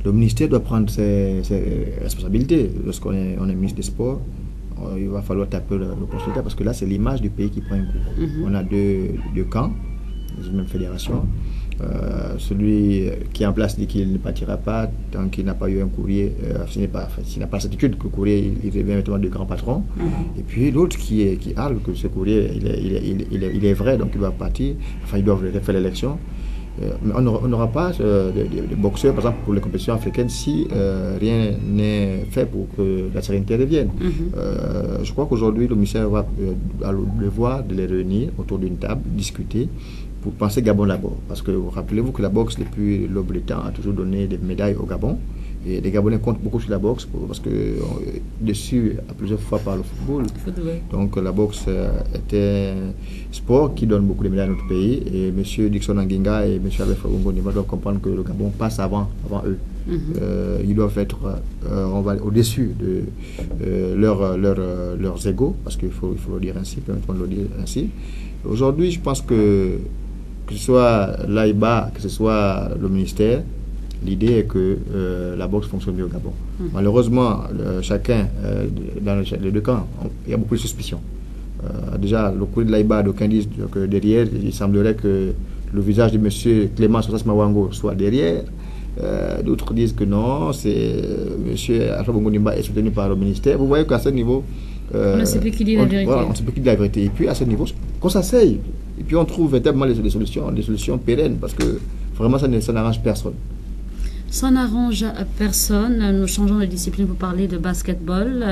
I: le ministère doit prendre ses responsabilités. Lorsqu'on est ministre des Sports, il va falloir taper le consultat parce que là, c'est l'image du pays qui prend un coup. On a deux camps, une même fédération. Celui qui est en place dit qu'il ne partira pas tant qu'il n'a pas eu un courrier, s'il n'a pas la certitude que le courrier il revient maintenant du grand patron. Et puis l'autre qui hurle que ce courrier il est vrai, donc il doit partir, enfin ils doivent faire l'élection. Mais on n'aura pas de boxeurs, par exemple, pour les compétitions africaines si rien n'est fait pour que la sérénité revienne. Je crois qu'aujourd'hui, le ministère va le devoir de les réunir autour d'une table, discuter, pour penser Gabon d'abord. Parce que rappelez-vous que la boxe, depuis l'aube des temps, a toujours donné des médailles au Gabon. Et les Gabonais comptent beaucoup sur la boxe parce que dessus à plusieurs fois par le football. Donc la boxe est un sport qui donne beaucoup de médailles à notre pays. Et M. Dixon Anginga et M. Alfred Bongo Ondimba doivent comprendre que le Gabon passe avant eux. Ils doivent être au-dessus de leurs égos, parce qu'il faut le dire ainsi, permettons de le dire ainsi. Aujourd'hui, je pense que ce soit l'AIBA, que ce soit le ministère, l'idée est que la boxe fonctionne mieux au Gabon. Malheureusement, chacun, dans les deux camps, il y a beaucoup de suspicions. Déjà, le courrier de l'AIBA, d'aucuns disent que derrière, il semblerait que le visage de M. Clément Sosas Mawango soit derrière. D'autres disent que non, c'est M. Alfred Bongo Ondimba est soutenu par le ministère. Vous voyez qu'à ce niveau...
C: on ne sait plus qui dit la vérité.
I: Voilà, on ne sait plus qui dit la vérité. Et puis à ce niveau, qu'on s'asseye. Et puis on trouve véritablement des solutions pérennes, parce que vraiment ça n'arrange personne.
C: Ça n'arrange personne. Nous changeons de discipline pour parler de basketball.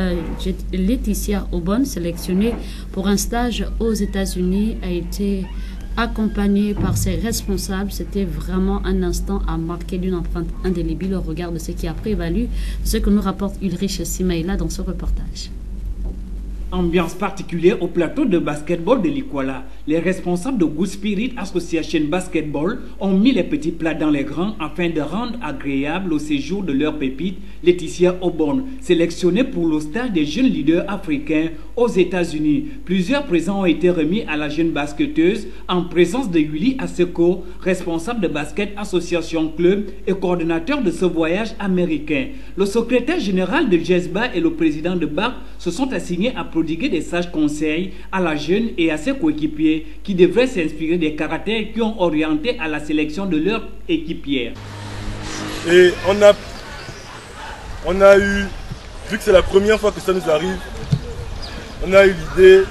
C: Laetitia Aubonne, sélectionnée pour un stage aux États-Unis, a été accompagnée par ses responsables. C'était vraiment un instant à marquer d'une empreinte indélébile au regard de ce qui a prévalu, ce que nous rapporte Ulrich Simaïla dans ce reportage.
K: Ambiance particulière au plateau de basketball de l'Ikwala. Les responsables de Good Spirit Association Basketball ont mis les petits plats dans les grands afin de rendre agréable au séjour de leur pépite, Laetitia Aubonne, sélectionnée pour le stage des jeunes leaders africains aux États-Unis. Plusieurs présents ont été remis à la jeune basketteuse en présence de Willy Aseko, responsable de Basket Association Club et coordonnateur de ce voyage américain. Le secrétaire général de JESBA et le président de BAC se sont assignés à prodiguer des sages conseils à la jeune et à ses coéquipiers qui devraient s'inspirer des caractères qui ont orienté à la sélection de leur équipière.
M: Et on a eu, vu que c'est la première fois que ça nous arrive, on a eu l'idée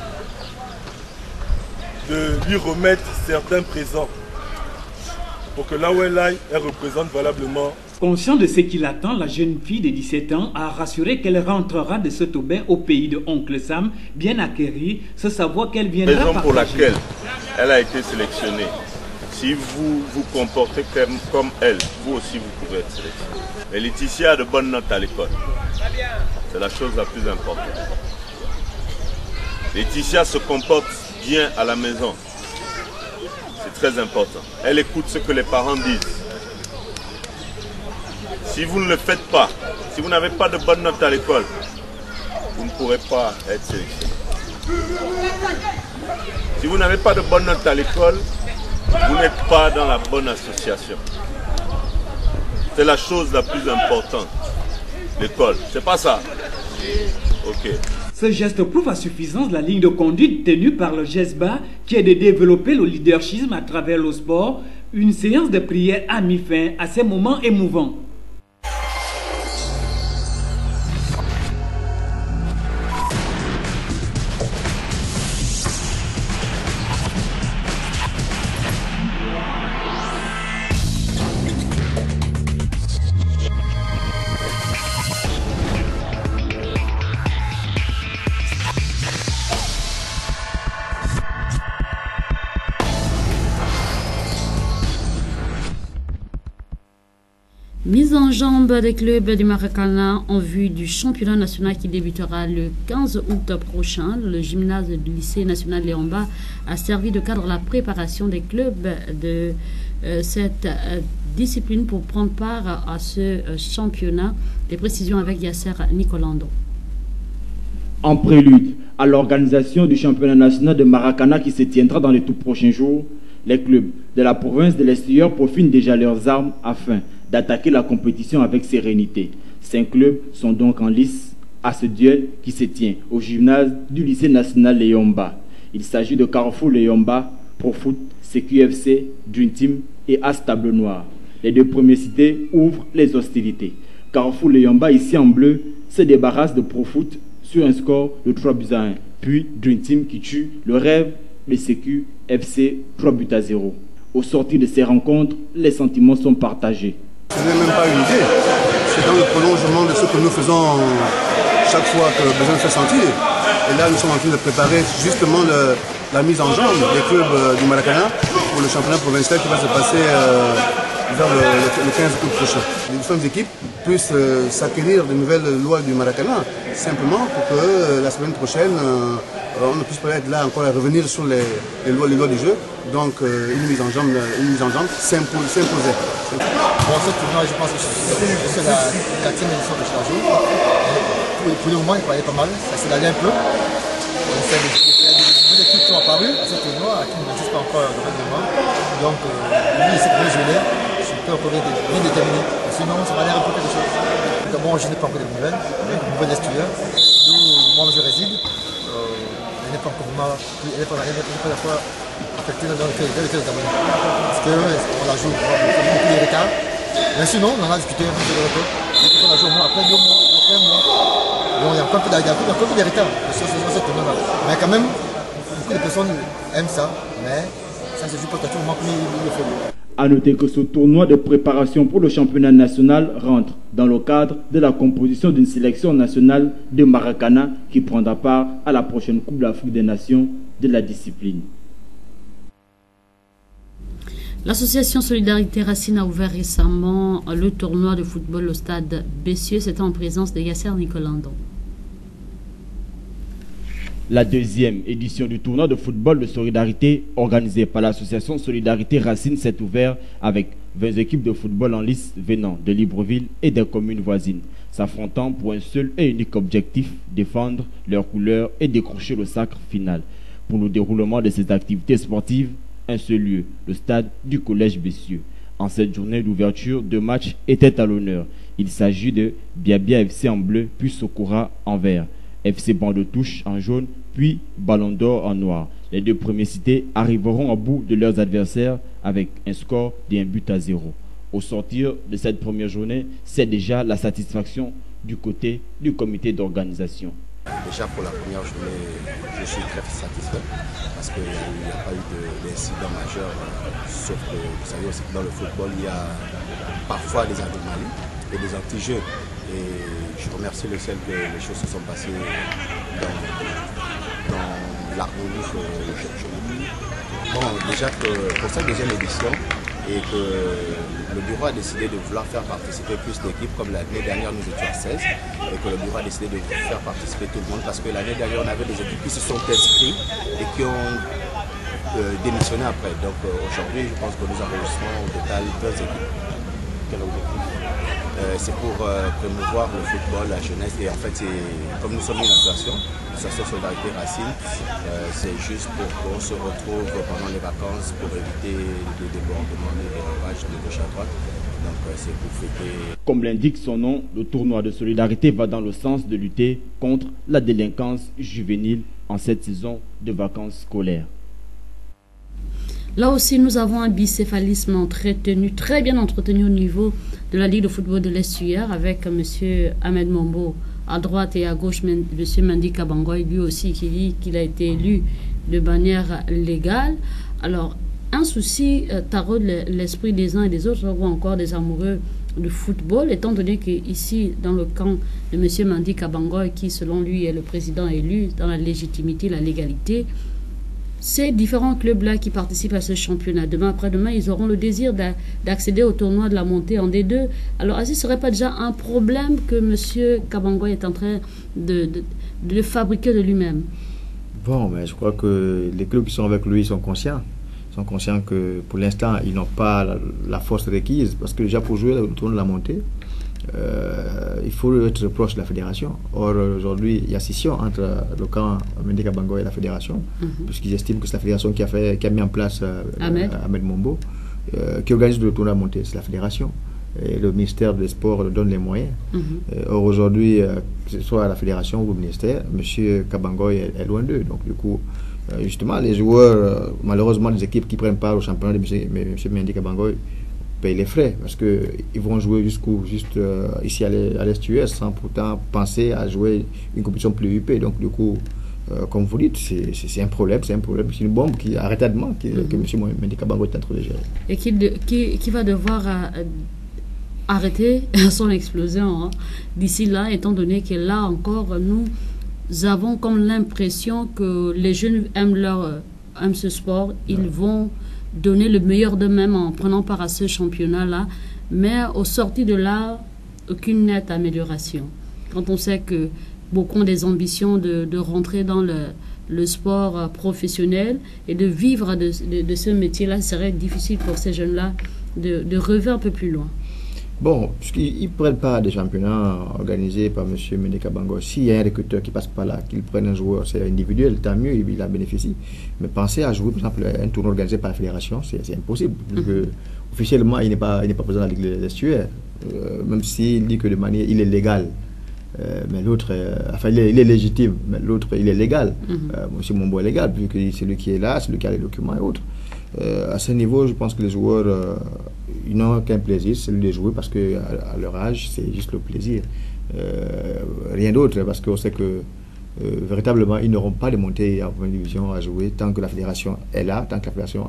M: de lui remettre certains présents pour que là où elle aille, elle représente valablement.
K: Conscient de ce qui l'attend, la jeune fille de 17 ans a rassuré qu'elle rentrera de ce Aubin au pays de Oncle Sam, bien acquérie, ce savoir qu'elle viendra
N: raison
K: partager.
N: Pour laquelle elle a été sélectionnée. Si vous vous comportez comme elle, vous aussi vous pouvez être sélectionné. Mais Laetitia a de bonnes notes à l'école. C'est la chose la plus importante. Laetitia se comporte bien à la maison. C'est très important. Elle écoute ce que les parents disent. Si vous ne le faites pas, si vous n'avez pas de bonnes notes à l'école, vous ne pourrez pas être sélectionné. Si vous n'avez pas de bonnes notes à l'école, vous n'êtes pas dans la bonne association. C'est la chose la plus importante. L'école, c'est pas ça. Ok.
K: Ce geste prouve à suffisance la ligne de conduite tenue par le JESBA qui est de développer le leadership à travers le sport. Une séance de prière a mis fin à ces moments émouvants.
C: Mise en jambe des clubs du Maracana en vue du championnat national qui débutera le 15 août prochain. Le gymnase du lycée national Léomba a servi de cadre à la préparation des clubs de cette discipline pour prendre part à ce championnat. Des précisions avec Yasser Nicolando.
E: En prélude à l'organisation du championnat national de Maracana qui se tiendra dans les tout prochains jours, les clubs de la province de l'Extérieur profinent déjà leurs armes afin d'attaquer la compétition avec sérénité. 5 clubs sont donc en lice à ce duel qui se tient au gymnase du lycée national Léomba. Il s'agit de Carrefour Léomba, Profoot, CQFC, Dream Team et As Table Noire. Les deux premiers cités ouvrent les hostilités. Carrefour Léomba, ici en bleu, se débarrasse de Profoot sur un score de 3-1. Puis Dream Team qui tue le rêve de CQFC 3-0. Au sortir de ces rencontres, les sentiments sont partagés.
B: Ce n'est même pas une idée, c'est dans le prolongement de ce que nous faisons chaque fois que besoin de se sentir. Et là, nous sommes en train de préparer justement la mise en jambe des clubs du Maracana pour le championnat provincial qui va se passer vers le 15 août prochain. Les différentes équipes puissent s'acquérir de nouvelles lois du Maracana, simplement pour que la semaine prochaine, on ne puisse pas être là encore à revenir sur les lois du jeu. Donc une mise en jambe s'imposait.
O: Bon, ce tournoi, je pense que c'est la 4e édition de Chicago. Pour le moment, il croyait pas mal, ça s'est allé un peu. Il y a des équipes qui sont apparues à ce tournoi, qui ne maîtrisent pas encore le règlement. Donc, lui, c'est pour les jeunes, je peux encore bien déterminer. Sinon, ça va aller un peu quelque chose. Bon, je n'ai pas encore de nouvelles, une nouvelle extérieure. Moi, je réside. Elle n'est pas encore la fois affectée dans le Cameroun. Parce qu'on la joue, on a beaucoup de retard. Mais sinon, on en a discuté un peu de retour. On la joue au moins après 2 mois, après 1 mois. Donc il y a encore un peu de retard sur ce tournoi-là. Mais quand même, beaucoup de personnes aiment ça. Mais ça se joue pas toujours comme il le faut.
E: A noter que ce tournoi de préparation pour le championnat national rentre dans le cadre de la composition d'une sélection nationale de Maracana qui prendra part à la prochaine Coupe d'Afrique des Nations de la discipline.
C: L'association Solidarité Racine a ouvert récemment le tournoi de football au stade Bessieux. C'était en présence de Yasser Nicolando.
P: La deuxième édition du tournoi de football de solidarité organisé par l'association Solidarité Racine s'est ouverte avec 20 équipes de football en lice venant de Libreville et des communes voisines, s'affrontant pour un seul et unique objectif, défendre leurs couleurs et décrocher le sacre final. Pour le déroulement de ces activités sportives, un seul lieu, le stade du Collège Bessieux. En cette journée d'ouverture, 2 matchs étaient à l'honneur. Il s'agit de Biabia FC en bleu, puis Sokora en vert. FC Banc de Touche en jaune, puis Ballon d'Or en noir. Les 2 premiers cités arriveront au bout de leurs adversaires avec un score d'1 but à 0. Au sortir de cette première journée, c'est déjà la satisfaction du côté du comité d'organisation.
Q: Déjà pour la première journée, je suis très satisfait parce qu'il n'y a pas eu d'incident majeur, sauf que vous savez aussi que dans le football, il y a parfois des anomalies et des anti-jeux. Et je remercie le ciel que les choses se sont passées dans l'harmonie que je dis. Bon, déjà que pour cette deuxième édition, et que le bureau a décidé de vouloir faire participer plus d'équipes, comme l'année dernière nous étions 16, et que le bureau a décidé de faire participer tout le monde, parce que l'année dernière on avait des équipes qui se sont inscrites et qui ont démissionné après. Donc aujourd'hui je pense que nous enregistrons au total 2 équipes. Quel objectif? C'est pour promouvoir le football, la jeunesse, et en fait comme nous sommes une association Solidarité Racine, c'est juste pour qu'on se retrouve pendant les vacances pour éviter les débordements, les dérapages de gauche à droite. Donc c'est pour fêter.
P: Comme l'indique son nom, le tournoi de solidarité va dans le sens de lutter contre la délinquance juvénile en cette saison de vacances scolaires.
C: Là aussi, nous avons un bicéphalisme très bien entretenu au niveau de la Ligue de football de l'Estuaire avec M. Ahmed Mombo à droite et à gauche, M. Mendy Kabangoy, lui aussi qui dit qu'il a été élu de manière légale. Alors, un souci taraude l'esprit des uns et des autres, ou encore des amoureux du football, étant donné qu'ici, dans le camp de M. Mendy Kabangoy, qui selon lui est le président élu dans la légitimité, la légalité, ces différents clubs-là qui participent à ce championnat, demain après-demain, ils auront le désir d'accéder au tournoi de la montée en D2. Alors, est-ce que ce ne serait pas déjà un problème que M. Kabangoy est en train de fabriquer de lui-même?
I: Bon, mais je crois que les clubs qui sont avec lui sont conscients. Ils sont conscients que pour l'instant, ils n'ont pas la force requise. Parce que déjà, pour jouer au tournoi de la montée, il faut être proche de la fédération. Or, aujourd'hui, il y a scission entre le camp Mendy Kabangoy et la fédération, puisqu'ils estiment que c'est la fédération qui a mis en place Ahmed Mombo, qui organise le tournoi à montée, c'est la fédération. Et le ministère des Sports donne les moyens. Or, aujourd'hui, que ce soit à la fédération ou au ministère, M. Kabangoy est loin d'eux. Donc, du coup, justement, les joueurs, malheureusement, les équipes qui prennent part au championnat de M. Mendy Kabangoy, payent les frais parce qu'ils vont jouer juste ici à l'Est-US sans pourtant penser à jouer une compétition plus huppée. Donc, du coup, comme vous dites, c'est un problème, c'est une bombe qui arrêtadement que M. Mendy Kabangoy est en train de gérer.
C: Et qui va devoir arrêter son explosion d'ici là, étant donné que là encore, nous avons comme l'impression que les jeunes aiment ce sport, ils vont donner le meilleur d'eux-mêmes en prenant part à ce championnat-là, mais au sorti de là, aucune nette amélioration. Quand on sait que beaucoup ont des ambitions de rentrer dans le sport professionnel et de vivre de ce métier-là, ce serait difficile pour ces jeunes-là de rêver un peu plus loin.
I: Bon, puisqu'ils ne prennent pas des championnats organisés par M. Mendy Kabangoy, s'il y a un recruteur qui passe par là, qu'il prenne un joueur, c'est individuel, tant mieux, il en bénéficie. Mais penser à jouer, par exemple, un tournoi organisé par la fédération, c'est impossible. Officiellement, il n'est pas présent dans la Ligue de l'Estuaire, même s'il dit que de manière, il est légal. Mais l'autre, enfin, il est légitime, mais l'autre, il est légal. M. Mombo est légal, puisque c'est lui qui est là, c'est lui qui a les documents et autres. À ce niveau, je pense que les joueurs, ils n'ont qu'un plaisir, c'est celui de jouer, parce qu'à leur âge, c'est juste le plaisir. Rien d'autre, parce qu'on sait que véritablement, ils n'auront pas de montée en première division à jouer tant que la fédération est là, tant que la fédération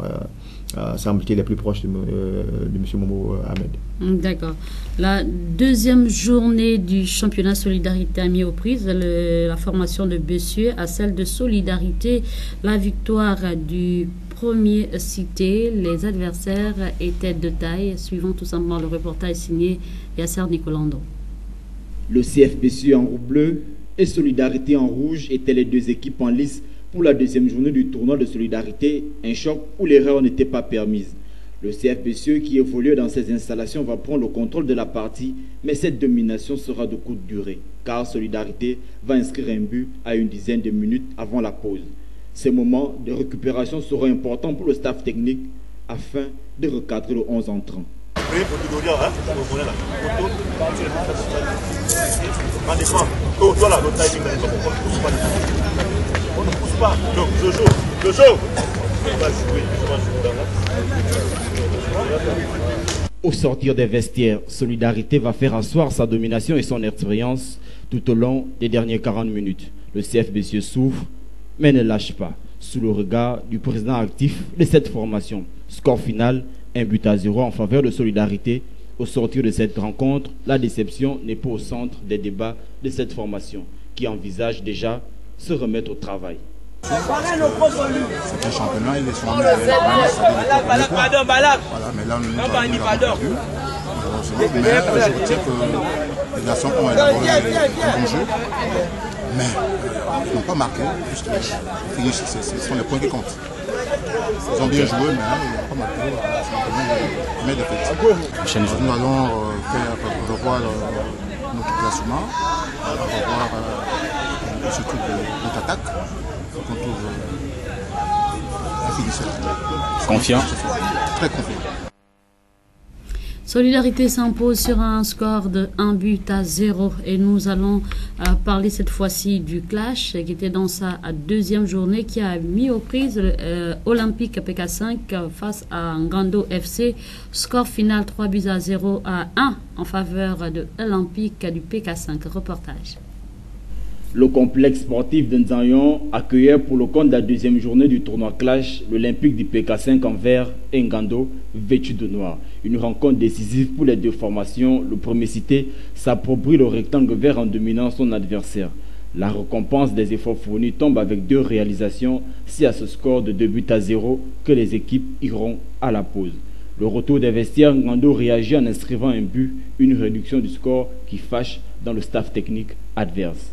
I: semble-t-il est plus proche de M. Mombo Ahmed.
C: D'accord. La deuxième journée du championnat Solidarité a mis aux prises la formation de Bessieux à celle de Solidarité. La victoire du premier cité, les adversaires étaient de taille, suivant tout simplement le reportage signé Yasser Nicolando.
P: Le CF Bessieux en groupe bleu et Solidarité en rouge étaient les deux équipes en lice pour la deuxième journée du tournoi de Solidarité, un choc où l'erreur n'était pas permise. Le CFBCE qui évolue dans ses installations va prendre le contrôle de la partie, mais cette domination sera de courte durée, car Solidarité va inscrire un but à une dizaine de minutes avant la pause. Ces moments de récupération seront importants pour le staff technique afin de recadrer le 11 entrant. Au sortir des vestiaires, Solidarité va faire asseoir sa domination et son expérience tout au long des dernières 40 minutes. Le CFBCE souffre, mais ne lâche pas, sous le regard du président actif de cette formation. Score final, 1-0 en faveur de Solidarité. Au sortir de cette rencontre, la déception n'est pas au centre des débats de cette formation, qui envisage déjà se remettre au travail.
R: C'est un championnat, il est sur voilà, mais là, nous avons perdu. Mais je retiens que les garçons ont élaboré un bon jeu, mais ils n'ont pas marqué. Ce sont les points qui comptent. Ils ont bien joué, mais ils n'ont pas marqué. Mais défaite. Nous allons revoir notre classement, revoir surtout notre attaque. Qu'on trouve
P: confiant.
R: Très confiant.
C: Solidarité s'impose sur un score de 1-0 et nous allons parler cette fois-ci du clash qui était dans sa deuxième journée, qui a mis aux prises Olympique PK5 face à Ngando FC. Score final 3-0 à 1 en faveur de Olympique du PK5. Reportage.
P: Le complexe sportif de Nzayon accueillait pour le compte de la deuxième journée du tournoi Clash l'Olympique du PK5 en vert et Ngando vêtu de noir. Une rencontre décisive pour les deux formations. Le premier cité s'approprie le rectangle vert en dominant son adversaire. La récompense des efforts fournis tombe avec 2 réalisations. C'est à ce score de 2-0 que les équipes iront à la pause. Le retour des vestiaires, Ngando réagit en inscrivant un but, une réduction du score qui fâche dans le staff technique adverse.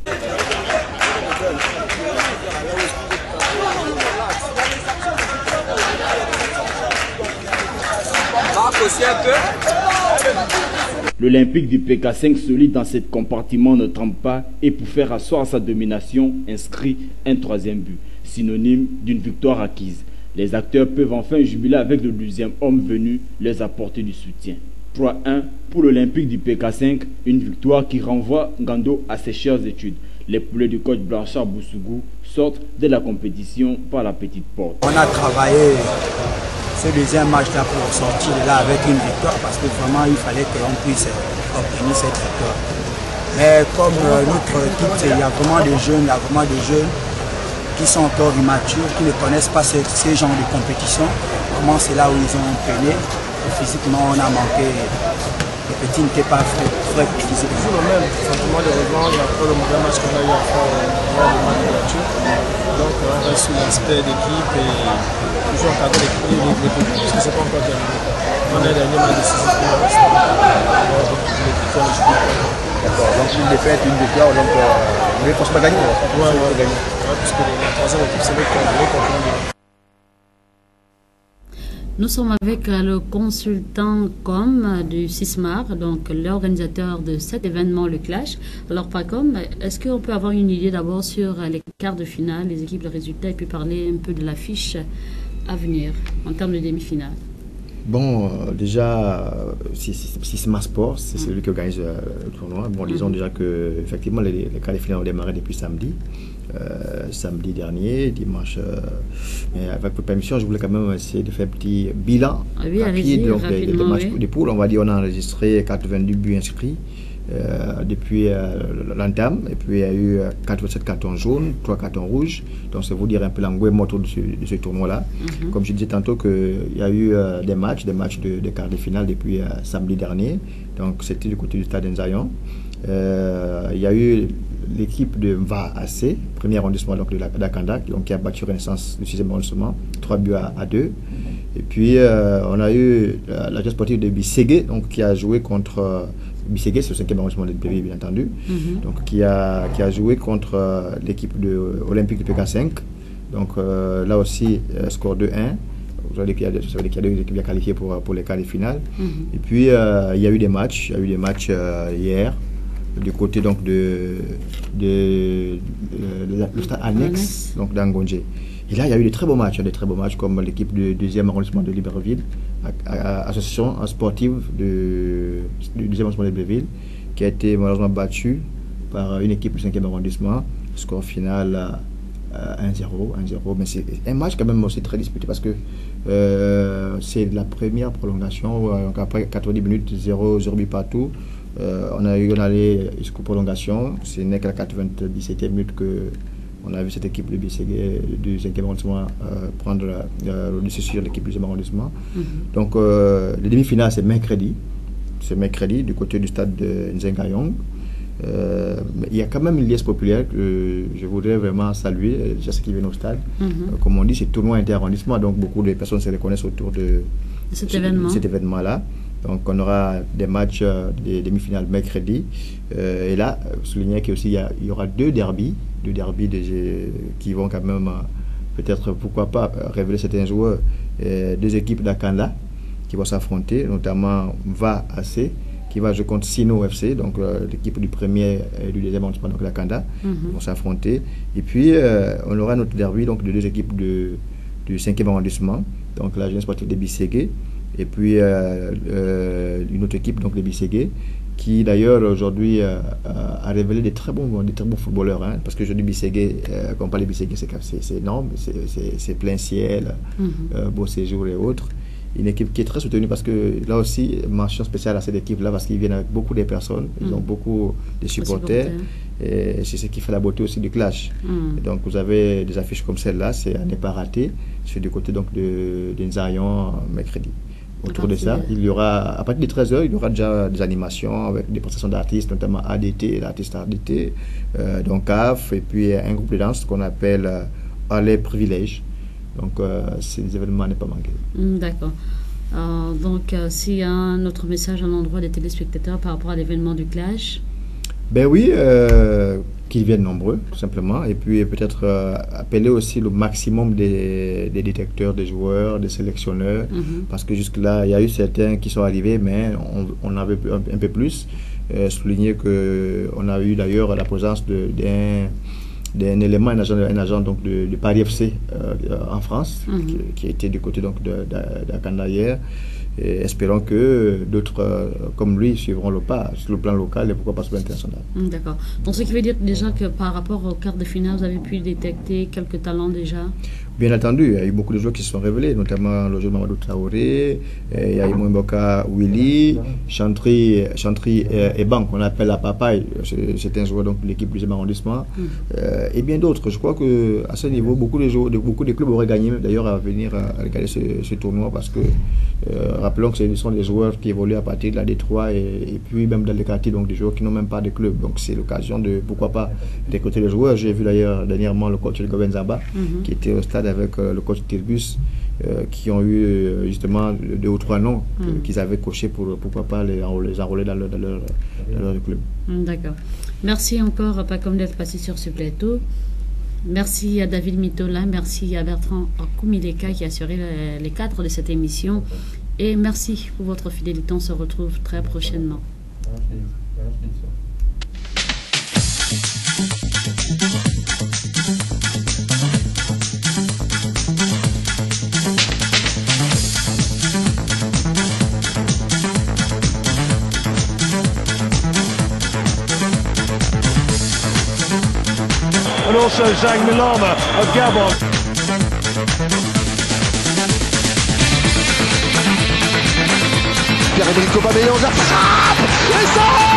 P: L'Olympique du PK5 solide dans ce compartiment ne trempe pas et pour faire asseoir sa domination inscrit un 3e but, synonyme d'une victoire acquise. Les acteurs peuvent enfin jubiler avec le 12e homme venu les apporter du soutien. 3-1 pour l'Olympique du PK5, une victoire qui renvoie Ngando à ses chères études. Les poulets du coach Blanchard Boussougou sortent de la compétition par la petite porte.
S: On a travaillé ce deuxième match-là pour sortir de là avec une victoire parce que vraiment il fallait que l'on puisse obtenir cette victoire. Mais comme notre équipe, il y a vraiment des jeunes, qui sont encore immatures, qui ne connaissent pas ces genres de compétition. Vraiment c'est là où ils ont peiné. Et physiquement on a manqué. Les petits n'étaient pas frais physiquement.
T: Toujours le même sentiment de revanche après le mauvais match qu'on a eu à faire lors du match de voiture. Donc on reste sur l'aspect d'équipe et toujours encadrer les petits parce que c'est pas encore terminé. On a le dernier match décisif pour le reste.
I: D'accord, donc une défaite, une victoire, donc vous ne pensez pas gagner?
T: Oui, puisque la troisième équipe c'est vrai qu'on voulait comprendre.
C: Nous sommes avec le consultant com du CISMAR, donc l'organisateur de cet événement, le Clash. Alors, Pacom, est-ce qu'on peut avoir une idée d'abord sur les quarts de finale, les équipes, les résultats, et puis parler un peu de l'affiche à venir en termes de demi-finale?
I: Bon, déjà, CISMAR Sport, c'est celui qui organise le tournoi. Bon, disons déjà que effectivement les quarts de finale ont démarré depuis samedi. Samedi dernier, dimanche. Mais avec votre permission, je voulais quand même essayer de faire un petit bilan rapide des matchs de poule. On va dire on a enregistré 82 buts inscrits depuis l'entame. Et puis il y a eu 87 cartons jaunes, 3 cartons rouges. Donc c'est vous dire un peu l'engouement autour de ce tournoi-là. Comme je disais tantôt qu'il y a eu des matchs de quart de finale depuis samedi dernier. Donc c'était du côté du stade Nzayon. Il y a eu l'équipe de VAAC, premier arrondissement donc de Dakanda, qui a battu Renaissance, le 6e arrondissement, 3 buts à 2. Et puis on a eu l'agence sportive de Bissegé, donc qui a joué contre Bisségué, c'est le 5e arrondissement de Libreville, bien entendu, donc, qui a joué contre l'équipe olympique de PK5. Donc là aussi, score 2-1. Vous savez qu'il y a deux équipes qui ont qualifié pour les quarts de finale. Et puis, il y a eu des matchs. Hier, du côté donc, le stade annexe donc, d'Angondje. Et là, il y a eu des très beaux matchs comme l'équipe du 2e arrondissement de Libreville, association sportive du 2e arrondissement de Libreville, qui a été malheureusement battue par une équipe du 5e arrondissement. Score final 1-0, mais c'est un match quand même aussi très disputé parce que c'est la première prolongation, donc après 90 minutes, 0 but partout. On allait jusqu'aux prolongations, ce n'est qu'à la 97e minute qu'on a vu cette équipe de Bisségué du 5e arrondissement prendre le dessus sur l'équipe du 2e arrondissement. Donc les demi-finales c'est mercredi du côté du stade de Nzengayong. Il y a quand même une liesse populaire que je voudrais vraiment saluer, ceux qui viennent au stade. Comme on dit, c'est tournoi inter-arrondissement, donc beaucoup de personnes se reconnaissent autour de cet événement-là. Donc on aura des matchs, des demi-finales mercredi. Et là, souligner qu'il y aura deux derbys qui vont quand même peut-être, pourquoi pas, révéler certains joueurs. Deux équipes d'Akanda qui vont s'affronter, notamment VA-AC, qui va jouer contre Sino FC, donc l'équipe du 1er et du 2e arrondissement, donc la Kanda, vont s'affronter. Et puis, on aura notre derby donc, de deux équipes du 5e arrondissement, donc la jeunesse sportive de Bisségué, et puis une autre équipe, donc les Bisségué, qui d'ailleurs aujourd'hui a révélé des très bons footballeurs, hein, parce que je dis Bisségué, quand on parle de Bisségué, c'est énorme, c'est plein ciel, beau séjour et autres. Une équipe qui est très soutenue parce que là aussi, mention spéciale à cette équipe-là parce qu'ils viennent avec beaucoup de personnes, ils ont beaucoup de supporters et c'est ce qui fait la beauté aussi du clash. Et donc vous avez des affiches comme celle-là, c'est à ne pas rater, c'est du côté donc de Nzayon mercredi. Autour de ça, il y aura, à partir de 13h, il y aura déjà des animations avec des prestations d'artistes, notamment ADT, l'artiste ADT, donc CAF, et puis un groupe de danse qu'on appelle Allez Privilèges. Donc, ces événements à ne pas manquer.
C: D'accord. Donc, s'il y a un autre message à l'endroit des téléspectateurs par rapport à l'événement du clash?
I: Ben oui, qu'ils viennent nombreux, tout simplement. Et puis, peut-être appeler aussi le maximum des détecteurs, des joueurs, des sélectionneurs. Parce que jusque-là, il y a eu certains qui sont arrivés, mais on avait un peu plus. Souligner qu'on a eu d'ailleurs la présence d'un élément, un agent donc de Paris FC en France, qui était du côté donc d'Akanda hier. Et espérons que d'autres comme lui suivront le pas sur le plan local et pourquoi pas sur le plan international.
C: D'accord. Donc ce qui veut dire déjà que par rapport au quart de finale, vous avez pu détecter quelques talents déjà?
I: Bien entendu, il y a eu beaucoup de joueurs qui se sont révélés, notamment le joueur Mamadou Traoré, il y a eu Mboka Willy, Chantry et Bank, qu'on appelle la papaye, c'est un joueur donc de l'équipe du 2e arrondissement, et bien d'autres. Je crois qu'à ce niveau, beaucoup de clubs auraient gagné d'ailleurs à venir regarder ce tournoi parce que rappelons que ce sont des joueurs qui évoluent à partir de la D3 et puis même dans les quartiers, donc des joueurs qui n'ont même pas de club. Donc c'est l'occasion de, pourquoi pas, d'écouter les joueurs. J'ai vu d'ailleurs dernièrement le coach Goben Zaba qui était au stade avec le coach Tirbus qui ont eu justement 2 ou 3 noms qu'ils avaient cochés pour pourquoi pas les enrôler dans leur club.
C: D'accord. Merci encore Pacom d'être passé sur ce plateau. Merci à David Mitola, merci à Bertrand Koumileka qui a assuré les cadres de cette émission et merci pour votre fidélité. On se retrouve très prochainement.
A: And also Zang Milama of Gabon.
U: Pierre-Emerick Aubameyang, la frappe! Et ça